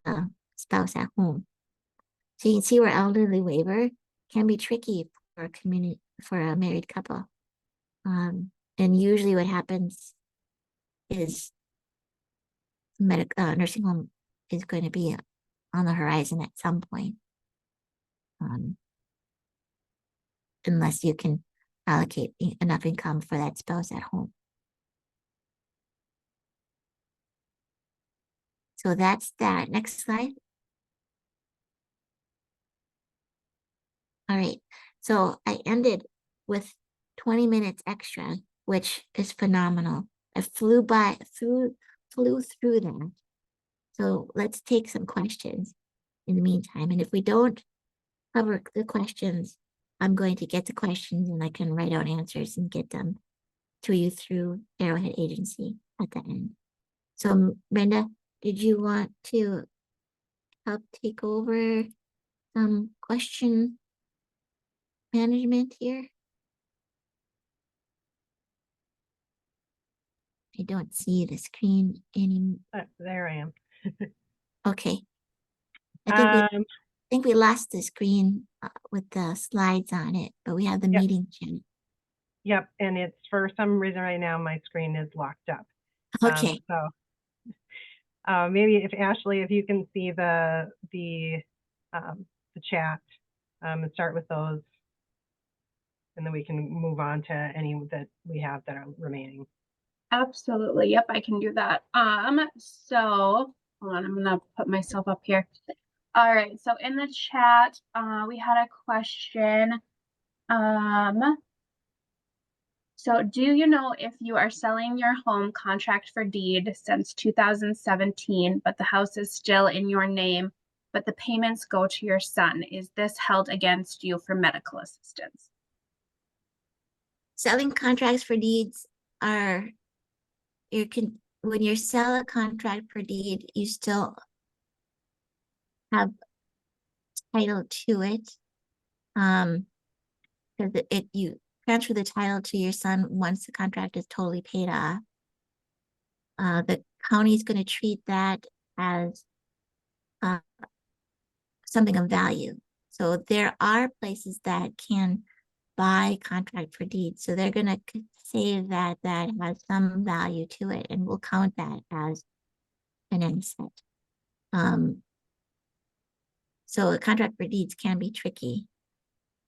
spouse at home. So you can see where elderly waiver can be tricky for a married couple. And usually what happens is nursing home is going to be on the horizon at some point. Unless you can allocate enough income for that spouse at home. So that's that. Next slide. All right. So I ended with 20 minutes extra, which is phenomenal. I flew through that. So let's take some questions in the meantime. And if we don't cover the questions, I'm going to get the questions and I can write out answers and get them to you through Arrowhead Agency at the end. So Brenda, did you want to help take over some question management here? I don't see the screen any. There I am. Okay. I Um, think we lost the screen with the slides on it, but we have the yep, meeting channel. yep, and it's for some reason right now my screen is locked up. Okay. So maybe if Ashley, if you can see the chat and start with those, and then we can move on to any that we have that are remaining. Absolutely. Yep, I can do that. So hold on, I'm gonna put myself up here. All right, so in the chat, we had a question. So do you know if you are selling your home contract for deed since 2017, but the house is still in your name, but the payments go to your son? Is this held against you for medical assistance? Selling contracts for deeds are when you sell a contract for deed, you still have title to it. Because you transfer the title to your son once the contract is totally paid off. The county is going to treat that as something of value. So there are places that can buy contract for deeds. So they're going to say that that has some value to it, and we'll count that as an asset. So a contract for deeds can be tricky.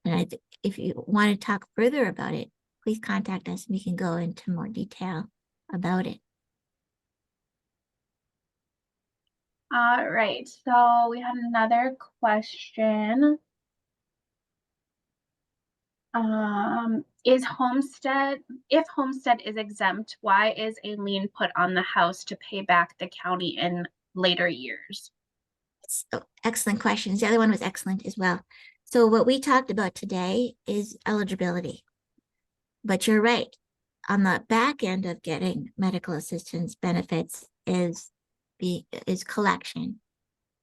And if you want to talk further about it, please contact us and we can go into more detail about it. All right, so we had another question. If homestead is exempt, why is a lien put on the house to pay back the county in later years? So excellent questions. The other one was excellent as well. So what we talked about today is eligibility. But you're right. On the back end of getting medical assistance benefits is collection.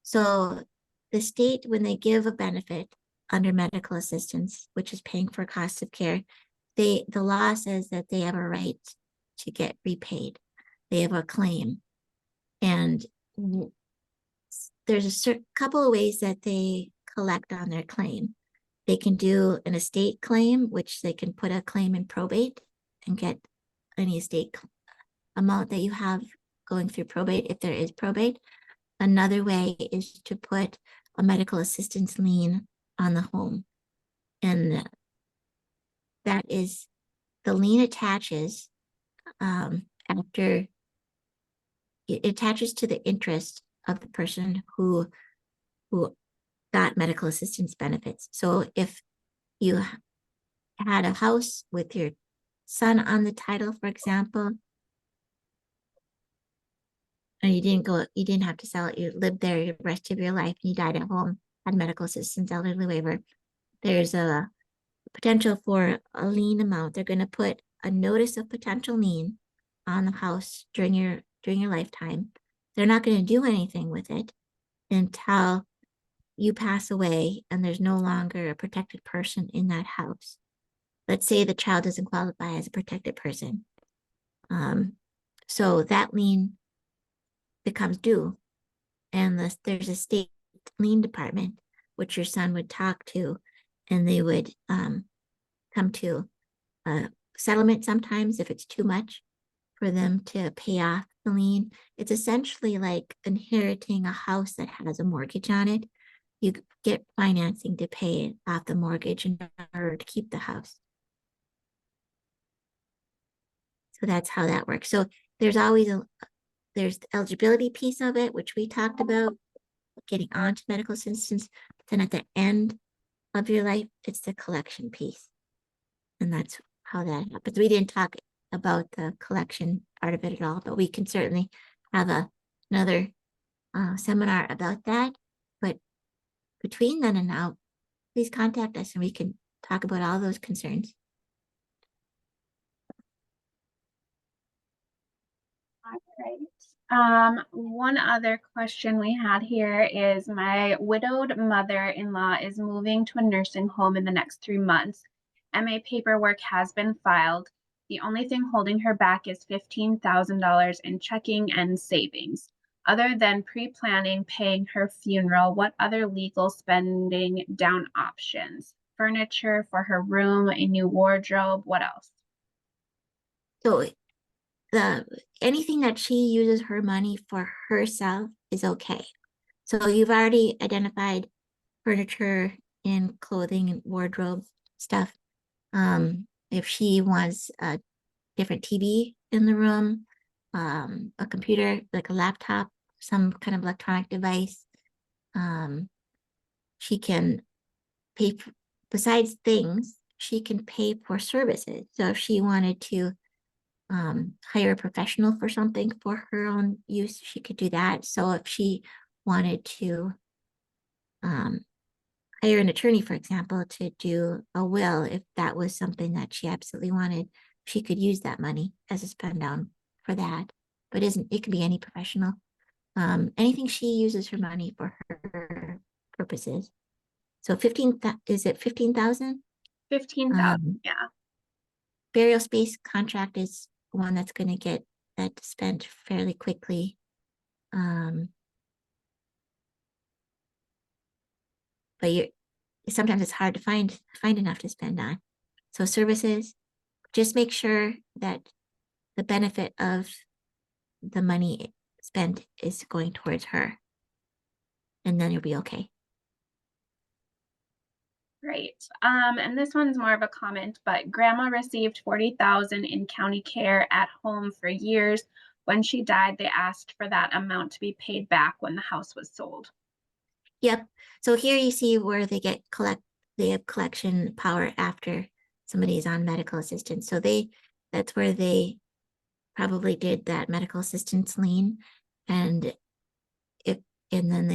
So the state, when they give a benefit under medical assistance, which is paying for cost of care, the law says that they have a right to get repaid. They have a claim. And there's a couple of ways that they collect on their claim. They can do an estate claim, which they can put a claim in probate and get any estate amount that you have going through probate if there is probate. Another way is to put a medical assistance lien on the home. And that is, the lien attaches after it attaches to the interest of the person who got medical assistance benefits. So if you had a house with your son on the title, for example, and you didn't have to sell it, you lived there the rest of your life, and you died at home, had medical assistance, elderly waiver, there's a potential for a lien amount. They're going to put a notice of potential lien on the house during your lifetime. They're not going to do anything with it until you pass away and there's no longer a protected person in that house. Let's say the child doesn't qualify as a protected person. So that lien becomes due, and there's a state lien department, which your son would talk to, and they would come to a settlement sometimes if it's too much for them to pay off the lien. It's essentially like inheriting a house that has a mortgage on it. You get financing to pay off the mortgage in order to keep the house. So that's how that works. So there's always there's the eligibility piece of it, which we talked about, getting onto medical assistance. But then at the end of your life, it's the collection piece. And that's how that happens. We didn't talk about the collection part of it at all, but we can certainly have another seminar about that. But between then and now, please contact us and we can talk about all those concerns. All right. One other question we had here is, my widowed mother-in-law is moving to a nursing home in the next 3 months. MA paperwork has been filed. The only thing holding her back is $15,000 in checking and savings. Other than pre-planning paying her funeral, what other legal spending down options? Furniture for her room, a new wardrobe, what else? So anything that she uses her money for herself is okay. So you've already identified furniture and clothing and wardrobe stuff. If she wants a different TV in the room, a computer, like a laptop, some kind of electronic device, she can pay for, besides things, she can pay for services. So if she wanted to hire a professional for something for her own use, she could do that. So if she wanted to hire an attorney, for example, to do a will, if that was something that she absolutely wanted, she could use that money as a spend down for that. But it could be any professional. Anything she uses her money for her purposes. So is it 15,000? 15,000, yeah. Burial space contract is one that's going to get that spent fairly quickly. But sometimes it's hard to find enough to spend on. So services, just make sure that the benefit of the money spent is going towards her, and then you'll be okay. Great. And this one's more of a comment, but grandma received 40,000 in county care at home for years. When she died, they asked for that amount to be paid back when the house was sold. Yep. So here you see where they have collection power after somebody is on medical assistance. So that's where they probably did that medical assistance lien, and then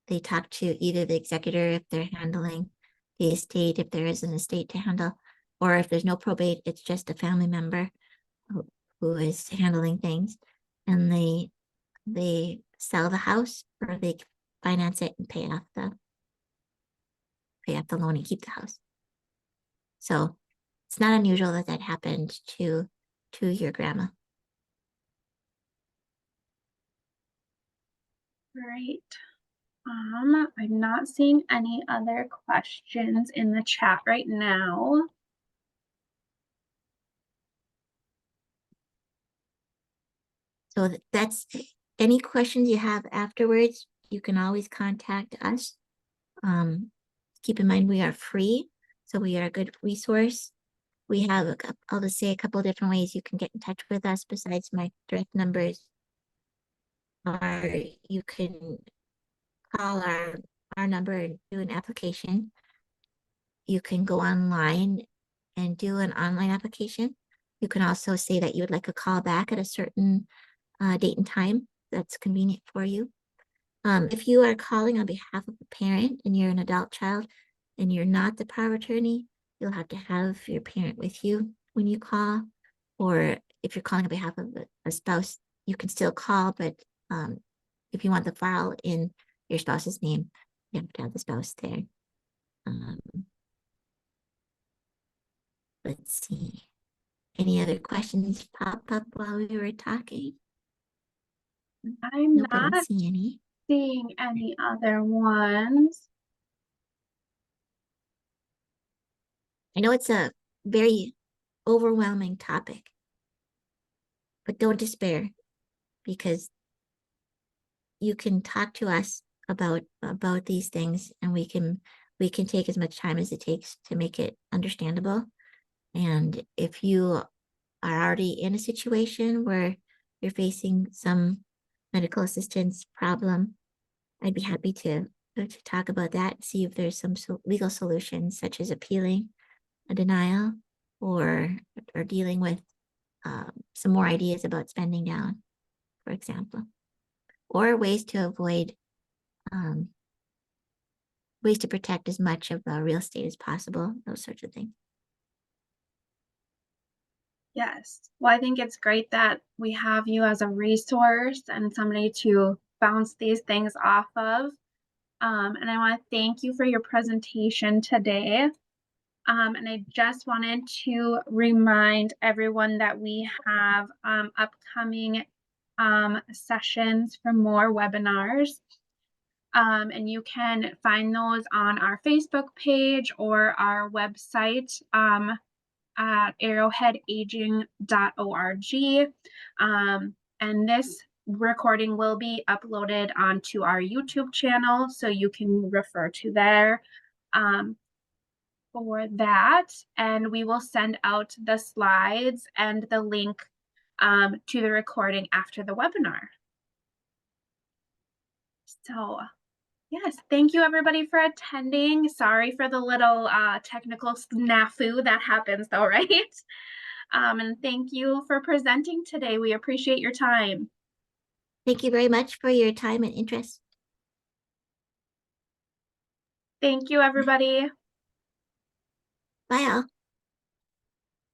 they talk to either the executor if they're handling the estate, if there is an estate to handle, or if there's no probate, it's just a family member who is handling things, and they sell the house or they finance it and pay off the loan and keep the house. So it's not unusual that happened to your grandma. Great. I'm not seeing any other questions in the chat right now. So that's any questions you have afterwards, you can always contact us. Keep in mind we are free, so we are a good resource. We have I'll just say a couple of different ways you can get in touch with us besides my direct numbers. Or you can call our number and do an application. You can go online and do an online application. You can also say that you would like a call back at a certain date and time that's convenient for you. If you are calling on behalf of a parent and you're an adult child and you're not the power of attorney, you'll have to have your parent with you when you call. Or if you're calling on behalf of a spouse, you can still call, but if you want the file in your spouse's name, you have to have the spouse there. Let's see. Any other questions pop up while we were talking? I'm Nope, I not don't see any. seeing any other ones. I know it's a very overwhelming topic, but don't despair, because you can talk to us about these things, and we can take as much time as it takes to make it understandable. And if you are already in a situation where you're facing some medical assistance problem, I'd be happy to talk about that, see if there's some legal solutions, such as appealing a denial or dealing with some more ideas about spending down, for example, or ways to avoid, ways to protect as much of the real estate as possible, those sorts of things. Yes. Well, I think it's great that we have you as a resource and somebody to bounce these things off of. And I want to thank you for your presentation today. And I just wanted to remind everyone that we have upcoming sessions for more webinars. And you can find those on our Facebook page or our website at arrowheadaging.org. And this recording will be uploaded onto our YouTube channel, so you can refer to there for that. And we will send out the slides and the link to the recording after the webinar. So yes, thank you everybody for attending. Sorry for the little technical snafu that happens though, right? And thank you for presenting today. We appreciate your time. Thank you very much for your time and interest. Thank you, everybody. Bye all.